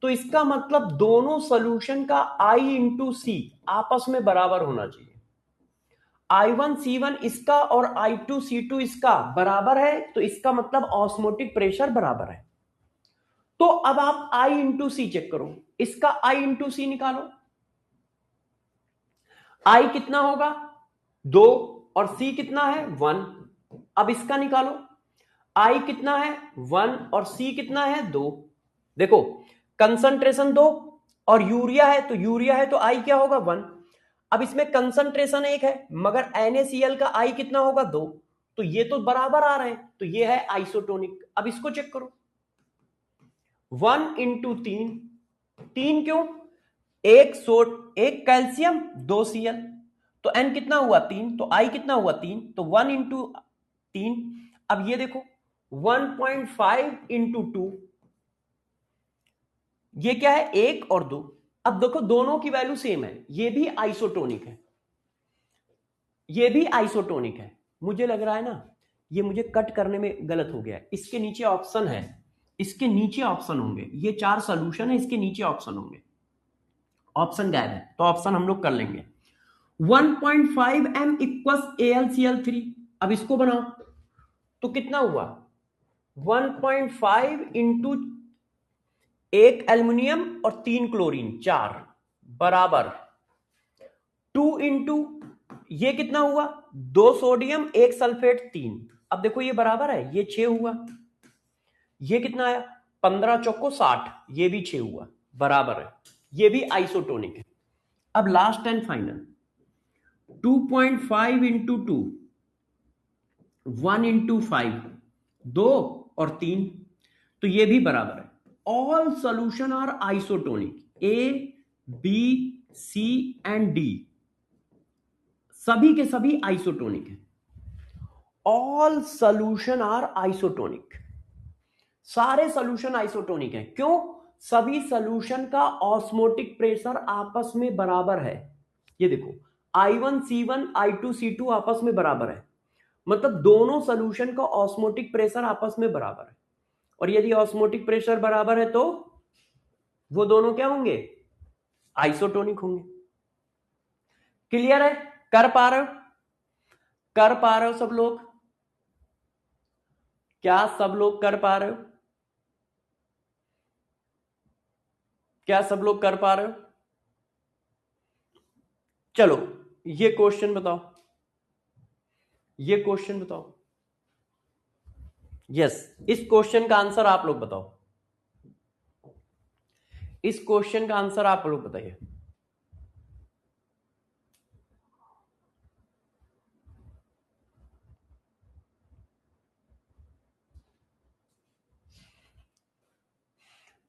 तो इसका मतलब दोनों सॉल्यूशन का I इंटू सी आपस में बराबर होना चाहिए। I1C1 इसका और I2C2 इसका बराबर है, तो इसका मतलब ऑस्मोटिक प्रेशर बराबर है। तो अब आप I इंटू सी चेक करो, इसका I इंटू सी निकालो। I कितना होगा? 2, और C कितना है? 1। अब इसका निकालो, I कितना है? 1, और C कितना है? 2। देखो कंसंट्रेशन 2 और यूरिया है, तो I क्या होगा? 1। अब इसमें कंसंट्रेशन 1 है, मगर NaCl का I कितना होगा? 2। तो ये तो बराबर आ रहे हैं, तो ये है आइसोटोनिक। अब इसको चेक करो, 1 इंटू 3, 3 क्यों? एक कैल्शियम 2 Cl, तो N कितना हुआ? 3। तो I कितना हुआ? 3। तो 1 इंटू 3। अब ये देखो 1.5 इंटू 2, ये क्या है? 1 और 2। अब देखो दोनों की वैल्यू सेम है, ये भी आइसोटोनिक है, ये भी आइसोटोनिक है। मुझे लग रहा है ना ये मुझे कट करने में गलत हो गया है। इसके नीचे ऑप्शन है, इसके नीचे ऑप्शन होंगे, ये 4 सॉल्यूशन है, इसके नीचे ऑप्शन होंगे, ऑप्शन गायब है, तो ऑप्शन हम लोग कर लेंगे। 1.5 m इक्वल्स AlCl3। अब इसको बनाओ तो कितना हुआ? 1.5 इंटू 1 एल्युमिनियम और 3 क्लोरीन 4 बराबर 2 इंटू ये कितना हुआ? 2 सोडियम 1 सल्फेट 3। अब देखो ये बराबर है, ये 6 हुआ, ये कितना आया? 15 चौको 60, ये भी 6 हुआ, बराबर है, ये भी आइसोटोनिक है। अब last and final 2.5 into 2, 1 into 5, 2 और 3, तो ये भी बराबर है। All solution are isotonic, A, B, C and D सभी के सभी आइसोटोनिक है। ऑल सॉल्यूशन आर आइसोटोनिक, सारे सॉल्यूशन आइसोटोनिक है। क्यों? सभी सॉल्यूशन का ऑस्मोटिक प्रेशर आपस में बराबर है। ये देखो I1C1 I2C2 आपस में बराबर है, मतलब दोनों सॉल्यूशन का ऑस्मोटिक प्रेशर आपस में बराबर है। और यदि ऑस्मोटिक प्रेशर बराबर है तो वो दोनों क्या होंगे? आइसोटोनिक होंगे। क्लियर है? कर पा रहे हो? कर पा रहे हो सब लोग? क्या सब लोग कर पा रहे हो? क्या सब लोग कर पा रहे हो? चलो ये क्वेश्चन बताओ, ये क्वेश्चन बताओ। यस, इस क्वेश्चन का आंसर आप लोग बताओ, इस क्वेश्चन का आंसर आप लोग बताइए।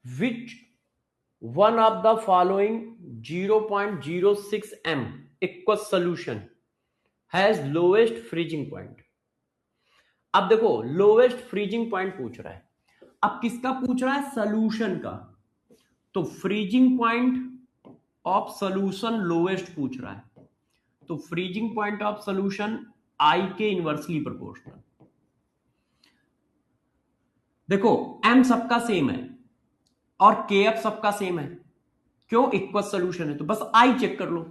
Which one of the following 0.06 m aqueous solution has lowest freezing point? अब देखो लोवेस्ट फ्रीजिंग पॉइंट पूछ रहा है। अब किसका पूछ रहा है? सोल्यूशन का। तो freezing point of solution lowest पूछ रहा है, तो freezing point of solution I के इनवर्सली प्रोपोर्शनल। देखो एम सबका सेम है और के एफ सबका सेम है। क्यों? इक्वल सोल्यूशन है, तो बस आई चेक कर लो।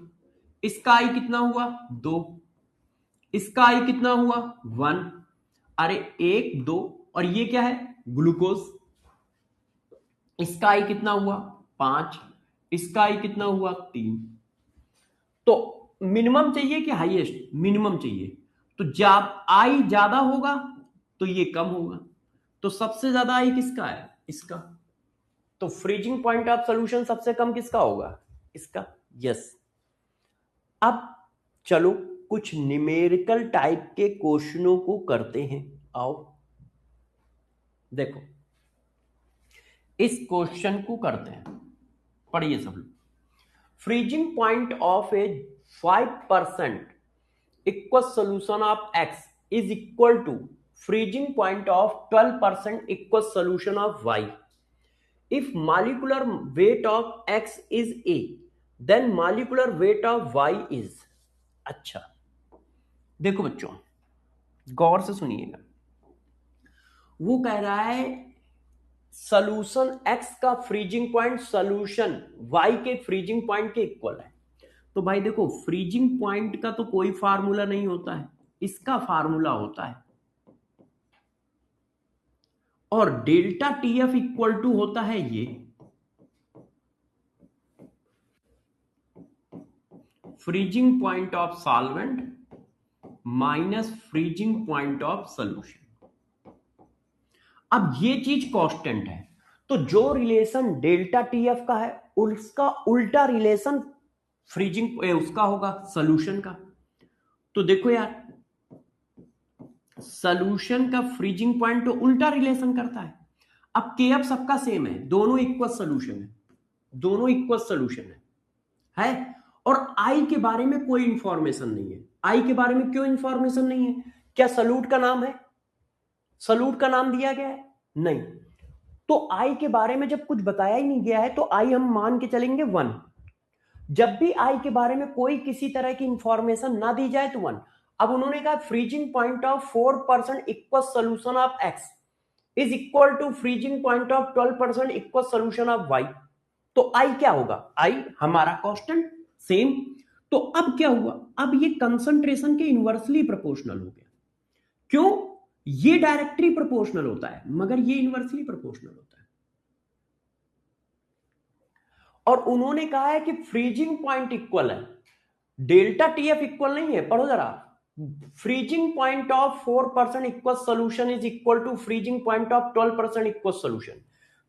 इसका आई कितना हुआ? 2। इसका आई कितना हुआ? 1। अरे 1 2, और ये क्या है? ग्लूकोज। इसका आई कितना हुआ? 5। इसका आई कितना हुआ? 3। तो मिनिमम चाहिए कि हाईएस्ट? मिनिमम चाहिए। तो जब आई ज्यादा होगा तो ये कम होगा, तो सबसे ज्यादा आई किसका है? इसका। तो फ्रीजिंग पॉइंट ऑफ सोल्यूशन सबसे कम किसका होगा? इसका। यस। अब चलो कुछ न्यूमेरिकल टाइप के क्वेश्चनों को करते हैं। आओ देखो इस क्वेश्चन को करते हैं, पढ़िए सब लोग। Freezing point of a 5% equal solution of x is equal to freezing point of 12% equal solution of y। If molecular weight of x is a, then molecular weight of y is. अच्छा देखो बच्चों गौर से सुनिएगा, वो कह रहा है solution x का फ्रीजिंग पॉइंट सोल्यूशन y के फ्रीजिंग पॉइंट के इक्वल है। तो भाई देखो फ्रीजिंग पॉइंट का तो कोई फार्मूला नहीं होता है, इसका फार्मूला होता है। और डेल्टा टीएफ इक्वल टू होता है ये freezing point of solvent minus freezing point of solution. अब ये चीज कांस्टेंट है, तो जो रिलेशन डेल्टा टीएफ का है उसका उल्टा रिलेशन फ्रीजिंग उसका होगा सॉल्यूशन का। तो देखो यार सॉल्यूशन का फ्रीजिंग पॉइंट तो उल्टा रिलेशन करता है। अब केएफ सबका सेम है, दोनों इक्वल सॉल्यूशन है, दोनों इक्वल सॉल्यूशन है। और आई के बारे में कोई इंफॉर्मेशन नहीं है। आई के बारे में क्यों इंफॉर्मेशन नहीं है? क्या सॉल्यूट का नाम है? सॉल्यूट का नाम दिया गया है? नहीं। तो आई के बारे में जब कुछ बताया ही नहीं गया है तो आई हम मान के चलेंगे 1। जब भी आई के बारे में कोई किसी तरह की इंफॉर्मेशन ना दी जाए तो 1। अब उन्होंने कहा freezing point of 4% equal solution of x is equal to freezing point of 12% equal solution of y। तो आई क्या होगा? आई हमारा कांस्टेंट सेम। तो अब क्या हुआ? अब ये कंसंट्रेशन के इनवर्सली प्रोपोर्शनल हो गया। क्यों? ये डायरेक्टली प्रोपोर्शनल होता है मगर ये इनवर्सली प्रोपोर्शनल होता है। और उन्होंने कहा है कि फ्रीजिंग पॉइंट इक्वल है, डेल्टा टीएफ इक्वल नहीं है। पढ़ो जरा, freezing point of 4% equal solution is equal to freezing point of 12% equal solution.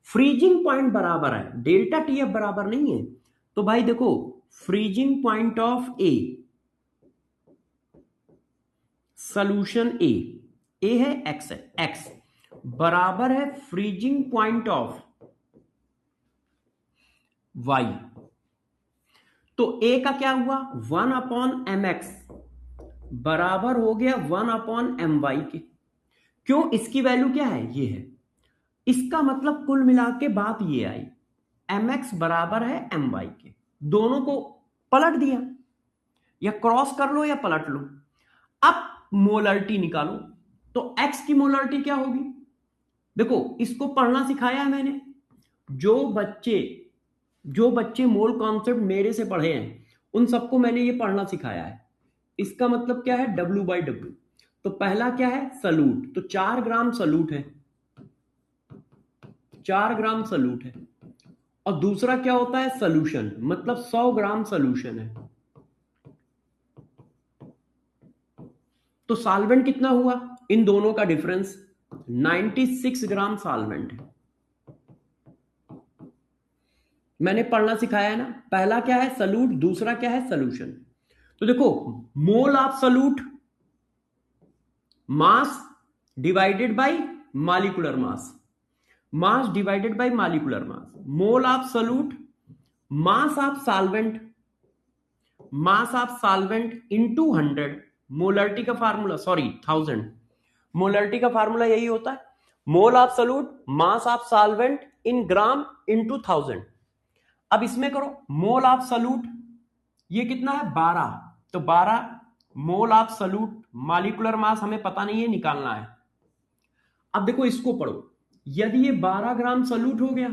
Freezing point बराबर है, डेल्टा टीएफ बराबर नहीं है। तो भाई देखो freezing point of a solution A है एक्स है, एक्स बराबर है फ्रीजिंग पॉइंट ऑफ वाई। तो ए का क्या हुआ? 1/mx बराबर हो गया 1/my के। क्यों? इसकी वैल्यू क्या है? ये है। इसका मतलब कुल मिला के बात ये आई, mx बराबर है my के। दोनों को पलट दिया, या क्रॉस कर लो या पलट लो। अब मोलरिटी निकालो, तो x की मोलरिटी क्या होगी? देखो, इसको पढ़ना सिखाया है मैंने। जो बच्चे जो बच्चे मोल कॉन्सेप्ट मेरे से पढ़े हैं, उन सबको मैंने ये पढ़ना सिखाया है। इसका मतलब क्या है? W/W। तो पहला क्या है? सलूट। तो 4 ग्राम सलूट है, 4 ग्राम सलूट है। और दूसरा क्या होता है? सॉल्यूशन, मतलब 100 ग्राम सॉल्यूशन है। तो सॉल्वेंट कितना हुआ? इन दोनों का डिफरेंस 96 ग्राम सॉल्वेंट है। मैंने पढ़ना सिखाया है ना। पहला क्या है? सलूट, दूसरा क्या है? सॉल्यूशन। तो देखो, mole of salute mass divided by molecular mass, mass divided by molecular mass. Mole of salute mass of solvent, mass of solvent into 100। Molarity का फार्मूला, सॉरी 1000, मोलरिटी का फार्मूला यही होता है, मोल of solute mass of solvent in gram into 1000। अब इसमें करो, मोल of solute ये कितना है? 12। तो 12 मोल ऑफ सॉल्यूट, मॉलिक्यूलर मास हमें पता नहीं है, निकालना है। अब देखो, इसको पढ़ो। यदि ये 12 ग्राम सॉल्यूट हो गया,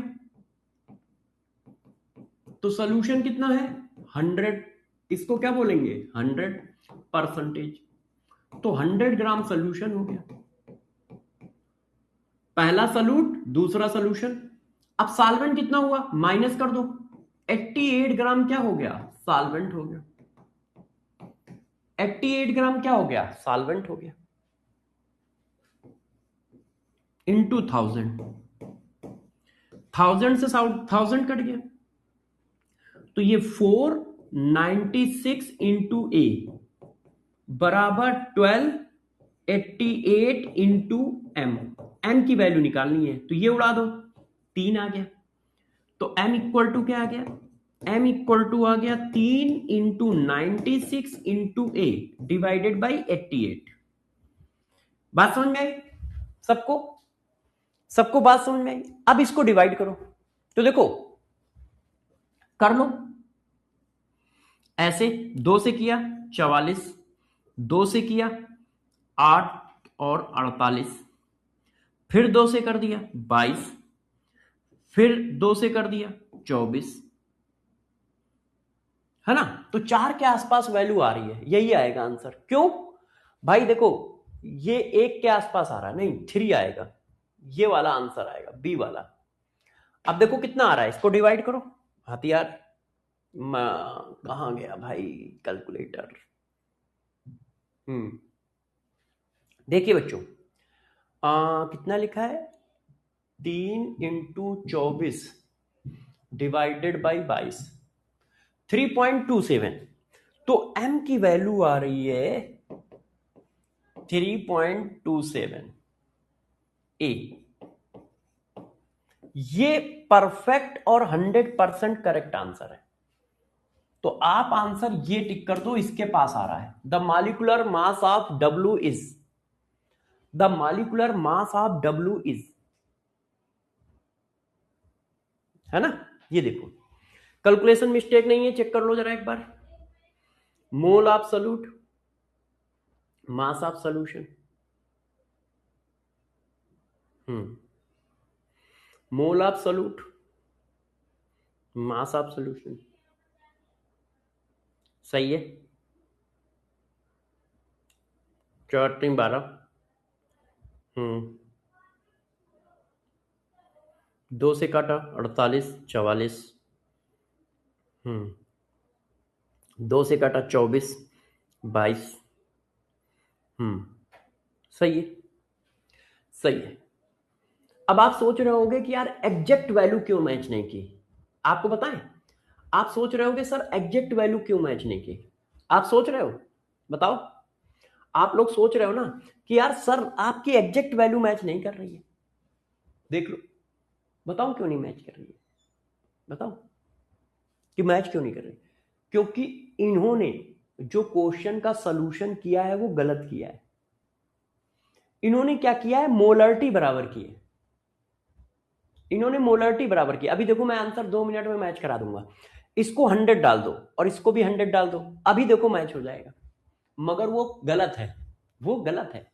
तो सॉल्यूशन कितना है? 100। इसको क्या बोलेंगे? 100%। तो 100 ग्राम सॉल्यूशन हो गया। पहला सॉल्यूट, दूसरा सॉल्यूशन। अब सॉल्वेंट कितना हुआ? माइनस कर दो। 88 ग्राम क्या हो गया? सॉल्वेंट हो गया। 88 ग्राम क्या हो गया? सॉल्वेंट हो गया। इनटू 1000, 1000 से 1000 कट गया, तो ये 496 इंटू ए बराबर 1288 इंटू एम। एम की वैल्यू निकालनी है, तो ये उड़ा दो, 3 आ गया। तो एम इक्वल टू क्या आ गया? एम इक्वल टू आ गया 3 into 96 into A divided by 88। बात समझ में आई सबको? सबको बात समझ में आई? अब इसको डिवाइड करो, तो देखो कर लो ऐसे। 2 से किया 44, 2 से किया 8 और 48, फिर 2 से कर दिया 22, फिर 2 से कर दिया 24, है ना? तो 4 के आसपास वैल्यू आ रही है, यही आएगा आंसर। क्यों भाई? देखो, ये 1 के आसपास आ रहा है, नहीं 3 आएगा, ये वाला आंसर आएगा, बी वाला। अब देखो कितना आ रहा है, इसको डिवाइड करो। हथियार कहां गया भाई? कैलकुलेटर। देखिए बच्चों, कितना लिखा है? 3 इंटू 24 डिवाइडेड बाई 22, 3.27। तो m की वैल्यू आ रही है 3.27 ए। ये परफेक्ट और 100% करेक्ट आंसर है। तो आप आंसर ये टिक कर दो, इसके पास आ रहा है। The molecular mass of W is, the molecular mass of W is, है ना? ये देखो, कैलकुलेशन मिस्टेक नहीं है, चेक कर लो जरा एक बार। Mole of solute mass of solution, mole of solute mass of solution, सही है। 4 3 12, 2 से काटा 48 44, 2 से काटा 24 22, सही है, सही है। अब आप सोच रहे होंगे कि यार एग्जैक्ट वैल्यू क्यों मैच नहीं की? आपको बताएं, आप सोच रहे होंगे सर एग्जैक्ट वैल्यू क्यों मैच नहीं की? आप सोच रहे हो? बताओ। आप लोग सोच रहे हो ना कि यार सर आपकी एग्जैक्ट वैल्यू मैच नहीं कर रही है। देख लो, बताओ क्यों नहीं मैच कर रही है? बताओ कि मैच क्यों नहीं कर रही? क्योंकि इन्होंने जो क्वेश्चन का सॉल्यूशन किया है वो गलत किया है। इन्होंने क्या किया है, मोलरिटी बराबर की है, इन्होंने मोलरिटी बराबर की। अभी देखो मैं आंसर 2 मिनट में मैच करा दूंगा। इसको 100 डाल दो और इसको भी 100 डाल दो, अभी देखो मैच हो जाएगा। मगर वो गलत है, वो गलत है।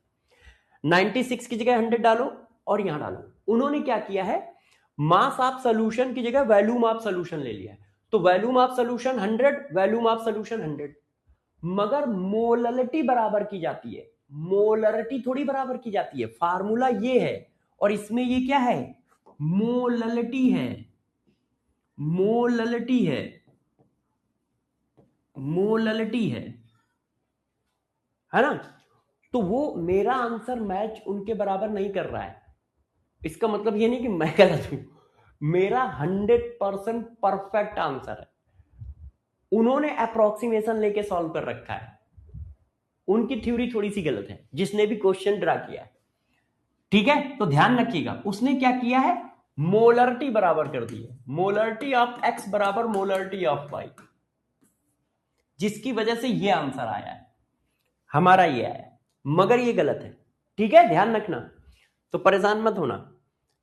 96 की जगह 100 डालो और यहां डालो। उन्होंने क्या किया है, मास ऑफ सॉल्यूशन की जगह वॉल्यूम ऑफ सॉल्यूशन ले लिया है। तो volume of solution 100, volume of solution 100, मगर मोलरिटी बराबर की जाती है। मोलरिटी थोड़ी बराबर की जाती है, फार्मूला ये है और इसमें ये क्या है, मोलरिटी है, मोलरिटी है, मोलरिटी है ना। तो वो मेरा आंसर मैच उनके बराबर नहीं कर रहा है। इसका मतलब ये नहीं कि मैं गलत हूं, मेरा 100% परफेक्ट आंसर है। उन्होंने अप्रोक्सीमेशन लेके सॉल्व कर रखा है, उनकी थ्योरी थोड़ी सी गलत है जिसने भी क्वेश्चन ड्रा किया है। ठीक है, तो ध्यान रखिएगा उसने क्या किया है, मोलरिटी बराबर कर दी है, मोलरिटी ऑफ एक्स बराबर मोलरिटी ऑफ वाई, जिसकी वजह से ये आंसर आया है, हमारा ये आया, मगर ये गलत है। ठीक है, ध्यान रखना। तो परेशान मत होना।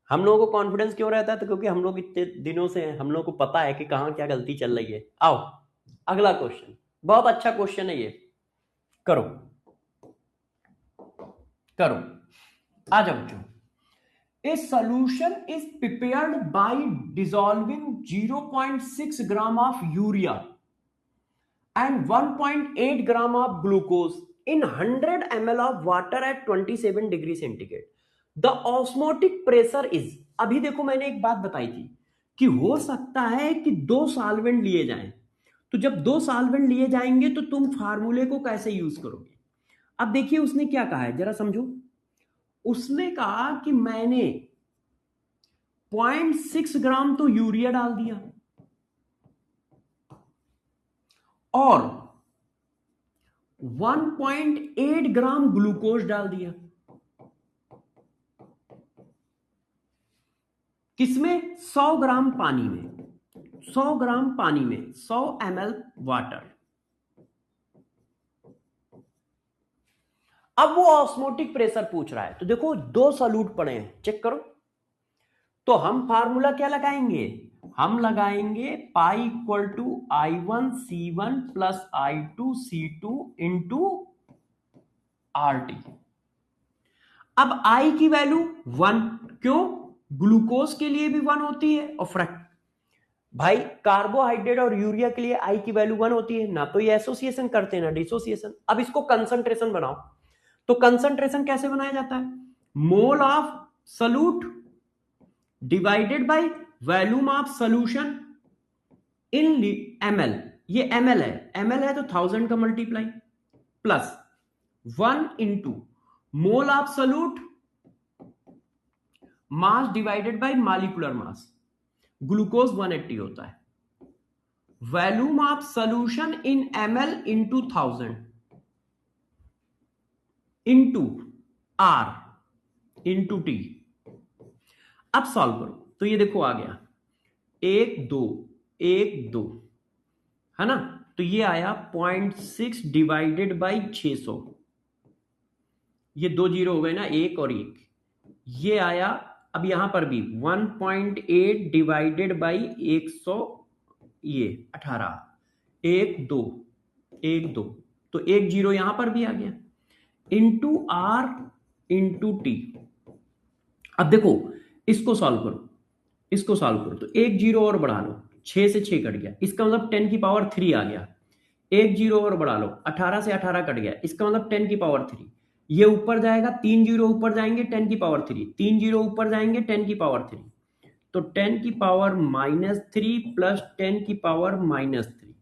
हम लोगों को कॉन्फिडेंस क्यों रहता है, तो क्योंकि हम लोग इतने दिनों से हैं, हम लोग को पता है कि कहां क्या गलती चल रही है। आओ अगला क्वेश्चन, बहुत अच्छा क्वेश्चन है ये, करो करो, आ जाओ बच्चों। A solution is prepared by dissolving 0.6 gram of urea and 1.8 gram of glucose in 100 ml of water at 27 degree centigrade. The osmotic pressure is, अभी देखो मैंने एक बात बताई थी कि हो सकता है कि 2 सॉल्वेंट लिए जाएं, तो जब 2 सॉल्वेंट लिए जाएंगे तो तुम फार्मूले को कैसे यूज करोगे। अब देखिए उसने क्या कहा है, जरा समझो। उसने कहा कि मैंने 0.6 ग्राम तो यूरिया डाल दिया और 1.8 ग्राम ग्लूकोज डाल दिया। किसमें, 100 ग्राम पानी में, 100 ग्राम पानी में 100 ml वाटर। अब वो ऑस्मोटिक प्रेशर पूछ रहा है, तो देखो 2 सॉल्यूट पड़े हैं, चेक करो। तो हम फार्मूला क्या लगाएंगे, हम लगाएंगे pi equal to I1C1 plus I2C2 into RT। अब I की वैल्यू 1, क्यों, ग्लूकोज के लिए भी 1 होती है और फ्रैक्ट भाई कार्बोहाइड्रेट और यूरिया के लिए I की वैल्यू 1 होती है ना, तो ये एसोसिएशन करते हैं ना डिसोसिएशन। अब इसको कंसंट्रेशन बनाओ, तो कंसंट्रेशन कैसे बनाया जाता है, मोल of solute divided by volume of solution in ml, ये ml है, ml है तो 1000 का multiply plus 1 into mole of solute mass divided by molecular mass, glucose 180 होता है, volume of solution in ml into 1000 into r into t। अब solve करो तो ये देखो आ गया 1 2 1 2, है ना। तो ये आया 0.6 डिवाइडेड बाई 600, ये 2 जीरो हो गए ना, 1 और 1, ये आया। अब यहां पर भी 1.8 डिवाइडेड बाई 100, ये 18, 1 2 1 2, तो 1 जीरो यहां पर भी आ गया, इंटू r इंटू टी। अब देखो इसको सॉल्व करो, इसको सॉल्व करो तो 1 जीरो और बढ़ा लो, 6 से 6 कट गया, इसका मतलब 10 की पावर 3 आ गया। 1 जीरो और बढ़ा लो, 18 से 18 कट गया, इसका मतलब 10 की पावर 3। ये ऊपर जाएगा, 3 जीरो ऊपर जाएंगे 10 की पावर 3, 3 जीरो ऊपर जाएंगे 10 की पावर 3, तो 10 की पावर -3 प्लस 10 की पावर -3।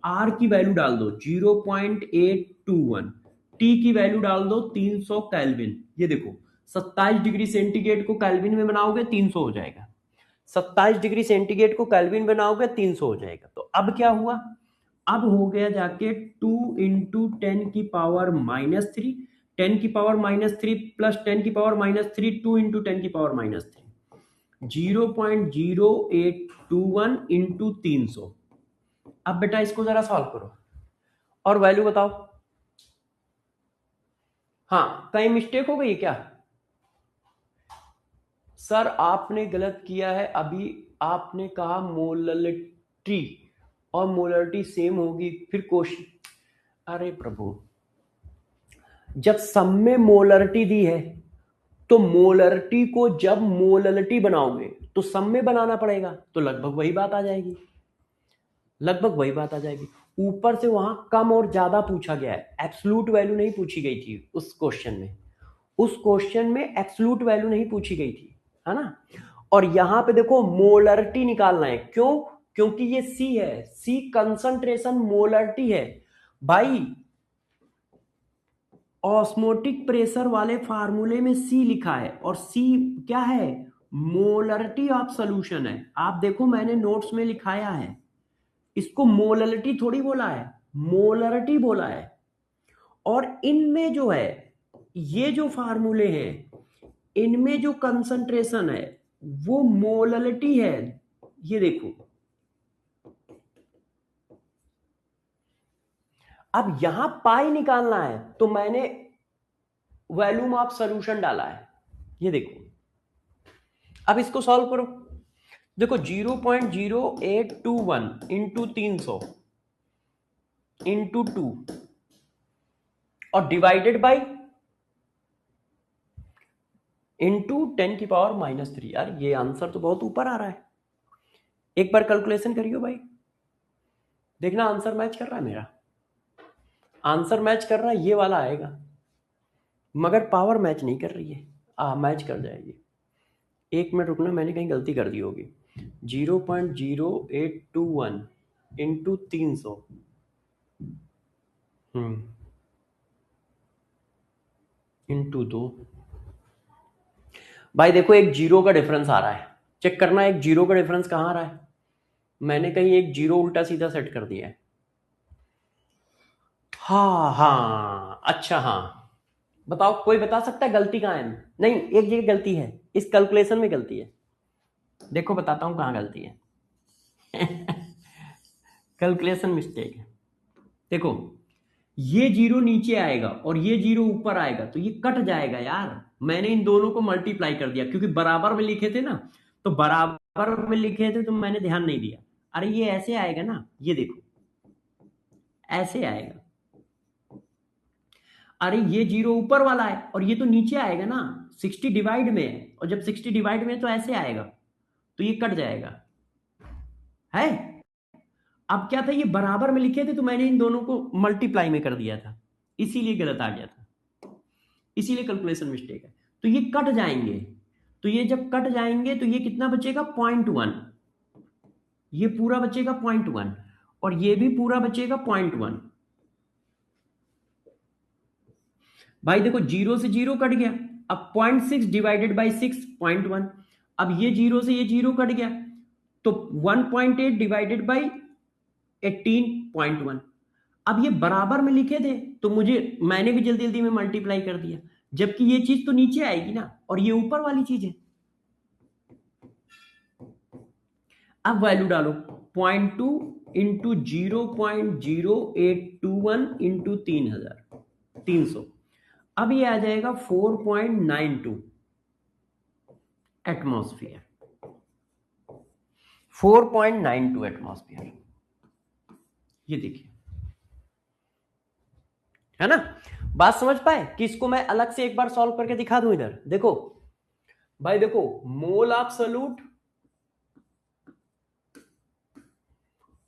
आर की वैल्यू डाल दो 0.821, टी की वैल्यू डाल दो 300 केल्विन। ये देखो 27 डिग्री सेंटीग्रेड को केल्विन में बनाओगे 300 हो जाएगा, 27 डिग्री सेंटीग्रेड को केल्विन बनाओगे 300 हो जाएगा। तो अब क्या हुआ, अब हो गया जाके 2 इंटू 10 की पावर -3, 10 की पावर -3 प्लस 10 की पावर -3, 2 इंटू 10 की पावर -3, 0.0821 इंटू 300। अब बेटा इसको जरा सॉल्व करो, और वैल्यू बताओ। हाँ, कहीं मिस्टेक हो गई क्या? सर आपने गलत किया है। अभी आपने कहा मोलरिटी और मोलरिटी सेम होगी, फिर क्वेश्चन। अरे प्रभु, जब सम में मोलरिटी दी है तो मोलरिटी को जब मोलरिटी बनाओगे तो सम में बनाना पड़ेगा, तो लगभग वही बात आ जाएगी। लगभग वही बात आ जाएगी। ऊपर से वहां कम और ज्यादा पूछा गया है, एब्सोल्यूट वैल्यू नहीं पूछी गई थी उस क्वेश्चन में। उस क्वेश्चन में एब्सोल्यूट वैल्यू नहीं पूछी गई थी, है ना। और यहां पे देखो मोलरिटी निकालना है। क्यों? क्योंकि ये सी है, सी कंसंट्रेशन मोलरिटी है भाई। ऑस्मोटिक प्रेशर वाले फार्मूले में सी लिखा है, और सी क्या है? मोलरिटी ऑफ सॉल्यूशन है। आप देखो मैंने नोट्स में लिखाया है, इसको मोलरिटी थोड़ी बोला है, मोलरिटी बोला है। और इनमें जो है, ये जो फार्मूले हैं, इनमें जो कंसंट्रेशन है वो मोलरिटी है। ये देखो, अब यहां पाई निकालना है तो मैंने वॉल्यूम ऑफ सॉल्यूशन डाला है। ये देखो, अब इसको सॉल्व करो। देखो 0.0821 इंटू 300 इंटू 2 और डिवाइडेड बाई इंटू 10⁻³ यार ये आंसर तो बहुत ऊपर आ रहा है। एक बार कैलकुलेशन करियो भाई, देखना आंसर मैच कर रहा है मेरा। आंसर मैच कर रहा है, ये वाला आएगा, मगर पावर मैच नहीं कर रही है। मैच कर जाएगी। एक मिनट रुकना, मैंने कहीं गलती कर दी होगी। 0.0821 इंटू 300 इंटू 2। भाई देखो एक जीरो का डिफरेंस आ रहा है, चेक करना एक जीरो का डिफरेंस कहाँ आ रहा है। मैंने कहीं एक जीरो उल्टा सीधा सेट कर दिया है। हाँ हाँ, अच्छा हाँ, बताओ कोई बता सकता है गलती कहाँ है? नहीं, एक जगह गलती है, इस कैलकुलेशन में गलती है। देखो बताता हूँ कहाँ गलती है। कैलकुलेशन मिस्टेक है। देखो ये जीरो नीचे आएगा और ये जीरो ऊपर आएगा तो ये कट जाएगा यार। मैंने इन दोनों को मल्टीप्लाई कर दिया क्योंकि बराबर में लिखे थे ना, तो बराबर में लिखे थे तो मैंने ध्यान नहीं दिया। अरे ये ऐसे आएगा ना, ये देखो ऐसे आएगा। अरे ये जीरो ऊपर वाला है और ये तो नीचे आएगा ना, 60 डिवाइड में है, और जब 60 डिवाइड में है तो ऐसे आएगा, तो ये कट जाएगा है। अब क्या था, ये बराबर में लिखे थे तो मैंने इन दोनों को मल्टीप्लाई में कर दिया था, इसीलिए गलत आ गया था, इसीलिए कैलकुलेशन मिस्टेक है। तो ये कट जाएंगे, तो ये जब कट जाएंगे तो ये कितना बचेगा? 0.1। ये पूरा बचेगा 0.1 और ये भी पूरा बचेगा 0.1। भाई देखो जीरो से जीरो कट गया, अब 0.6 डिवाइडेड बाई 6 0.1। अब ये जीरो से ये जीरो कट गया तो 1.8 डिवाइडेड बाई 18.1। अब ये बराबर में लिखे थे तो मैंने भी जल्दी जल्दी में मल्टीप्लाई कर दिया, जबकि ये चीज तो नीचे आएगी ना और ये ऊपर वाली चीज है। अब वैल्यू डालो, 0.2 इंटू 0.0821 इंटू 300। अब ये आ जाएगा 4.92 एटमॉस्फेयर। 4.92 एटमॉस्फेयर, ये देखिए, है ना। बात समझ पाए कि इसको मैं अलग से एक बार सॉल्व करके दिखा दूं? इधर देखो भाई, देखो मोल of solute,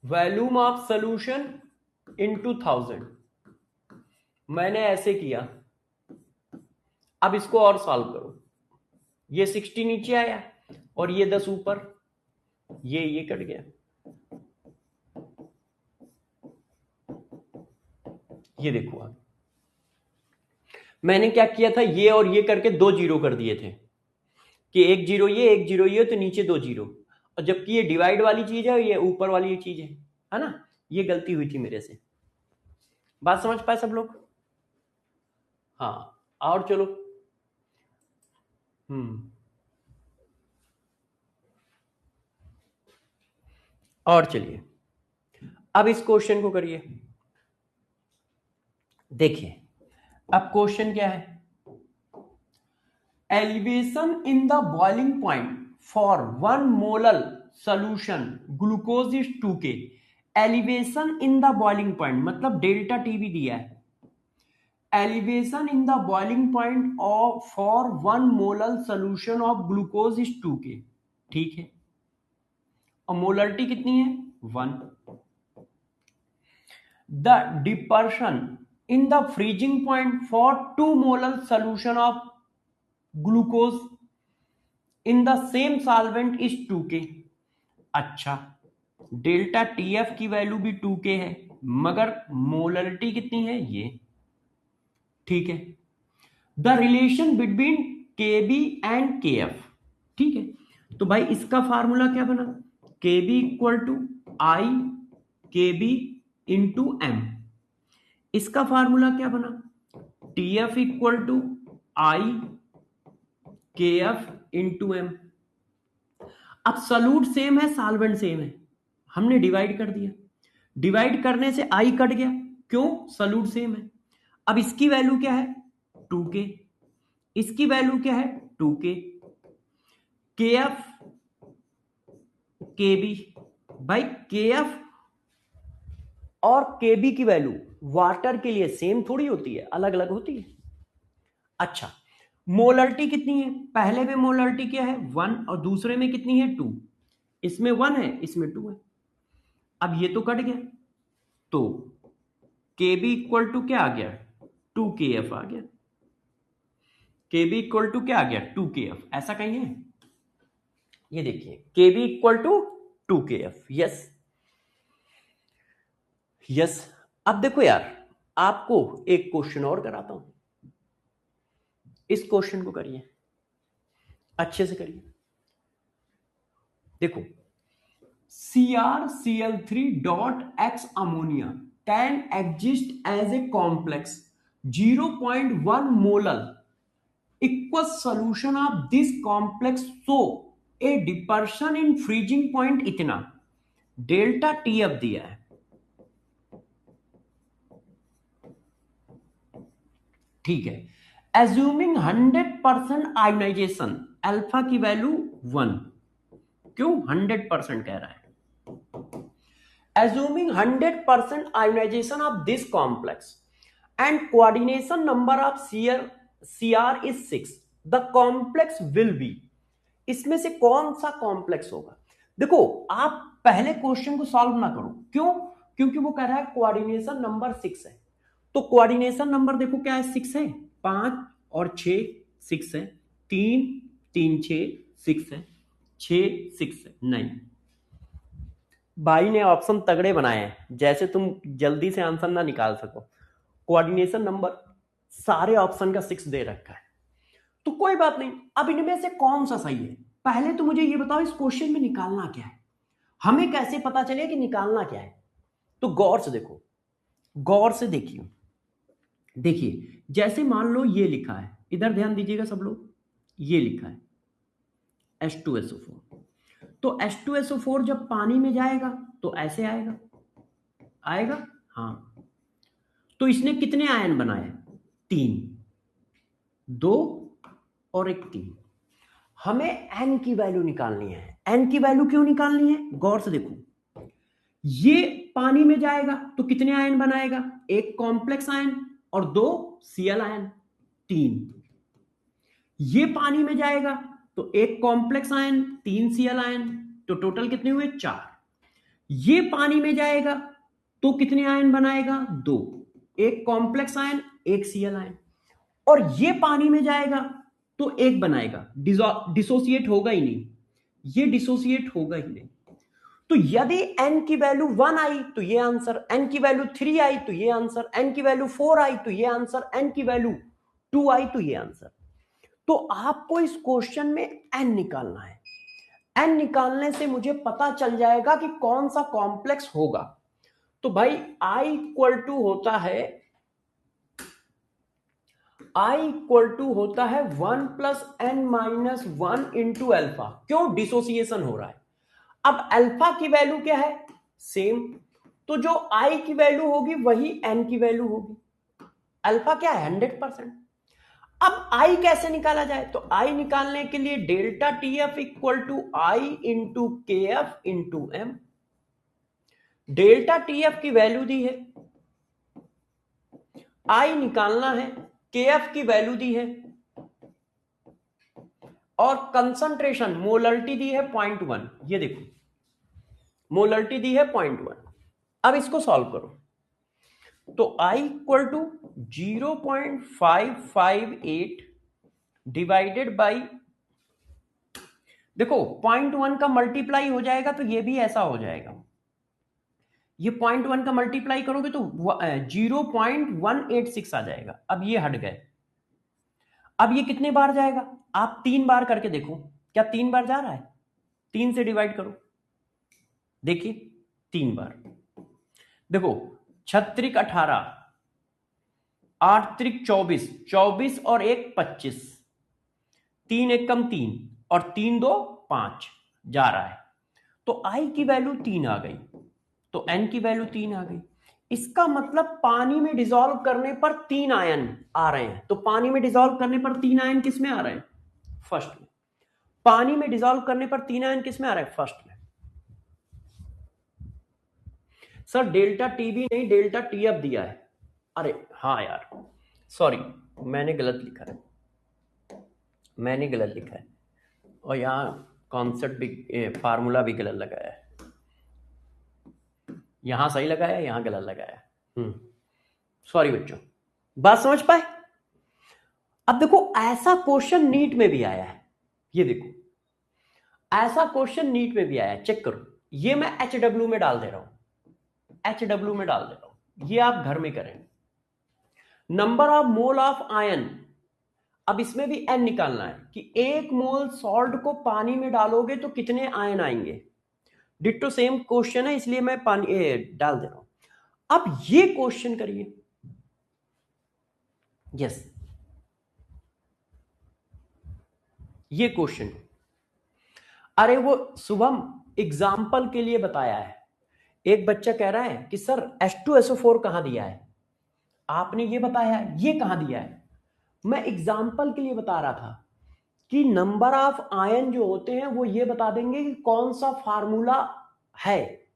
volume of solution into 1000। मैंने ऐसे किया, अब इसको और सॉल्व करो। ये 60 नीचे आया और ये 10 ऊपर, ये कट गया। ये देखो अब मैंने क्या किया था, ये और ये करके दो जीरो कर दिए थे कि एक जीरो ये तो नीचे दो जीरो, और जबकि ये डिवाइड वाली चीज है, ये ऊपर वाली चीज है ना। ये गलती हुई थी मेरे से। बात समझ पाए सब लोग? हाँ, और चलो। और चलिए अब इस क्वेश्चन को करिए। देखिए अब क्वेश्चन क्या है, elevation in the boiling point for 1 molar solution glucose is 2K। Elevation in the boiling point मतलब डेल्टा टी भी दिया है। Elevation in the boiling point of for 1 molar solution of glucose is 2K। ठीक है, और molarity कितनी है 1। The depression in the freezing point for 2 molar solution of glucose in the same solvent is 2K। अच्छा, delta TF की value भी 2K है, मगर मोलरिटी कितनी है ये। ठीक है, the relation between KB and KF। ठीक है, तो भाई इसका फार्मूला क्या बना, KB equal to i KB into m. इसका फार्मूला क्या बना, TF equal to i KF into m. अब सॉल्यूट सेम है, सॉल्वेंट सेम है, हमने डिवाइड कर दिया, डिवाइड करने से आई कट गया, क्यों, सॉल्यूट सेम है। अब इसकी वैल्यू क्या है 2K, इसकी वैल्यू क्या है 2K, KF KB। भाई KF और KB की वैल्यू वाटर के लिए सेम थोड़ी होती है, अलग अलग होती है। अच्छा, मोलरिटी कितनी है, पहले में मोलरिटी क्या है 1 और दूसरे में कितनी है 2। इसमें 1 है, इसमें 2 है। अब ये तो कट गया, तो KB इक्वल टू क्या आ गया 2KF आ गया। KB इक्वल टू क्या आ गया 2KF, ऐसा कहीं है, ये देखिए KB equal to 2KF। Yes yes. अब देखो यार, आपको एक क्वेश्चन और कराता हूं, इस क्वेश्चन को करिए, अच्छे से करिए। देखो, CrCl3 dot X ammonia can exist as a complex 0.1 molar equal solution of this complex, so a depression in freezing point इतना, डेल्टा TF दिया है। ठीक है, एज्यूमिंग 100% आयोनाइजेशन, अल्फा की वैल्यू 1, क्यों 100% कह रहा है, assuming 100% ionization of this complex and coordination number of Cr is 6, the complex will be, इसमें से कौन सा कॉम्प्लेक्स होगा। देखो आप पहले क्वेश्चन को सॉल्व ना करो, क्यों, क्योंकि वो कह रहा है कोऑर्डिनेशन नंबर 6 है, तो कोऑर्डिनेशन नंबर देखो क्या है 6 है, 5 और 6 6 है, 3 3 6 6 है, 6 6 है, नहीं। भाई ने ऑप्शन तगड़े बनाए हैं, जैसे तुम जल्दी से आंसर ना निकाल सको। कोऑर्डिनेशन नंबर सारे ऑप्शन का 6 दे रखा है, तो कोई बात नहीं। अब इनमें से कौन सा सही है, पहले तो मुझे ये बताओ इस क्वेश्चन में निकालना क्या है, हमें कैसे पता चले कि निकालना क्या है। तो गौर से देखो, गौर से देखिए, देखिए जैसे मान लो ये लिखा है, इधर ध्यान दीजिएगा सब लोग, ये लिखा है H2SO4, तो H2SO4 जब पानी में जाएगा तो ऐसे आएगा, आएगा, हाँ। तो इसने कितने आयन बनाए 3, 2 और एक 3। हमें N की वैल्यू निकालनी है। N की वैल्यू क्यों निकालनी है, गौर से देखो, ये पानी में जाएगा तो कितने आयन बनाएगा, एक कॉम्प्लेक्स आयन और 2 Cl आयन, 3। ये पानी में जाएगा तो एक कॉम्प्लेक्स आयन 3 Cl आयन, तो टोटल कितने हुए 4। ये पानी में जाएगा तो कितने आयन बनाएगा 2, एक कॉम्प्लेक्स आयन एक Cl आयन, और ये पानी में जाएगा तो एक बनाएगा, डिसोसिएट होगा ही नहीं, ये डिसोसिएट होगा ही नहीं। तो यदि N की वैल्यू 1 आई तो ये आंसर, N की वैल्यू 3 आई तो ये आंसर, N की वैल्यू 4 आई तो ये आंसर, N की वैल्यू 2 आई तो ये आंसर। तो आपको इस क्वेश्चन में N निकालना है। N निकालने से मुझे पता चल जाएगा कि कौन सा कॉम्प्लेक्स होगा। तो भाई I इक्वल टू होता है, I इक्वल टू होता है 1 plus N minus 1 into alpha, क्यों, डिसोसिएशन हो रहा है। अब अल्फा की वैल्यू क्या है सेम, तो जो I की वैल्यू होगी वही N की वैल्यू होगी। अल्फा क्या है 100%। अब आई कैसे निकाला जाए, तो आई निकालने के लिए delta T F equal to I into K F into M. Delta T F की वैल्यू दी है, आई निकालना है, के एफ की वैल्यू दी है और कंसंट्रेशन मोलरिटी दी है 0.1। ये देखो मोलरिटी दी है 0.1। अब इसको सॉल्व करो तो I equal to 0.558 divided by, देखो 0.1 का मल्टीप्लाई हो जाएगा तो ये भी ऐसा हो जाएगा, ये 0.1 का मल्टीप्लाई करोगे तो 0.186 आ जाएगा। अब ये हट गए, अब ये कितने बार जाएगा, आप 3 बार करके देखो, क्या 3 बार जा रहा है, 3 से डिवाइड करो, देखिए 3 बार। देखो 6 18, 8 24, 24 और 1 25, 3 1 कम 3 और 3 2 5 जा रहा है। तो आई की वैल्यू 3 आ गई, तो एन की वैल्यू 3 आ गई। इसका मतलब पानी में डिसॉल्व करने पर 3 आयन आ रहे हैं। तो पानी में डिसॉल्व करने पर 3 आयन किस में आ रहे हैं, फर्स्ट में। पानी में डिसॉल्व करने पर 3 आयन किस में आ रहे हैं, फर्स्ट में। सर डेल्टा टी भी नहीं, डेल्टा टी एफ दिया है। अरे हाँ यार, सॉरी मैंने गलत लिखा है, मैंने गलत लिखा है और यहाँ कॉन्सेप्ट भी, फार्मूला भी गलत लगाया है। यहां सही लगाया, यहां गलत लगाया। सॉरी बच्चों, बात समझ पाए। अब देखो ऐसा क्वेश्चन नीट में भी आया है, ये देखो ऐसा क्वेश्चन नीट में भी आया है, चेक करो। ये मैं HW में डाल दे रहा हूं, HW में डाल दे रहा हूं, ये आप घर में करें। Number of mole of ion, अब इसमें भी n निकालना है कि 1 मोल सॉल्ट को पानी में डालोगे तो कितने आयन आएंगे। डिट्टो सेम क्वेश्चन है, इसलिए मैं पानी डाल दे रहा हूं। अब ये क्वेश्चन करिए, यस ये क्वेश्चन, अरे वो शुभम एग्जाम्पल के लिए बताया है। एक बच्चा कह रहा है कि सर H2SO4 कहां दिया है, आपने ये बताया है, ये कहां दिया है। मैं एग्जाम्पल के लिए बता रहा था कि नंबर ऑफ आयन जो होते हैं वो ये बता देंगे कि कौन सा फार्मूला है।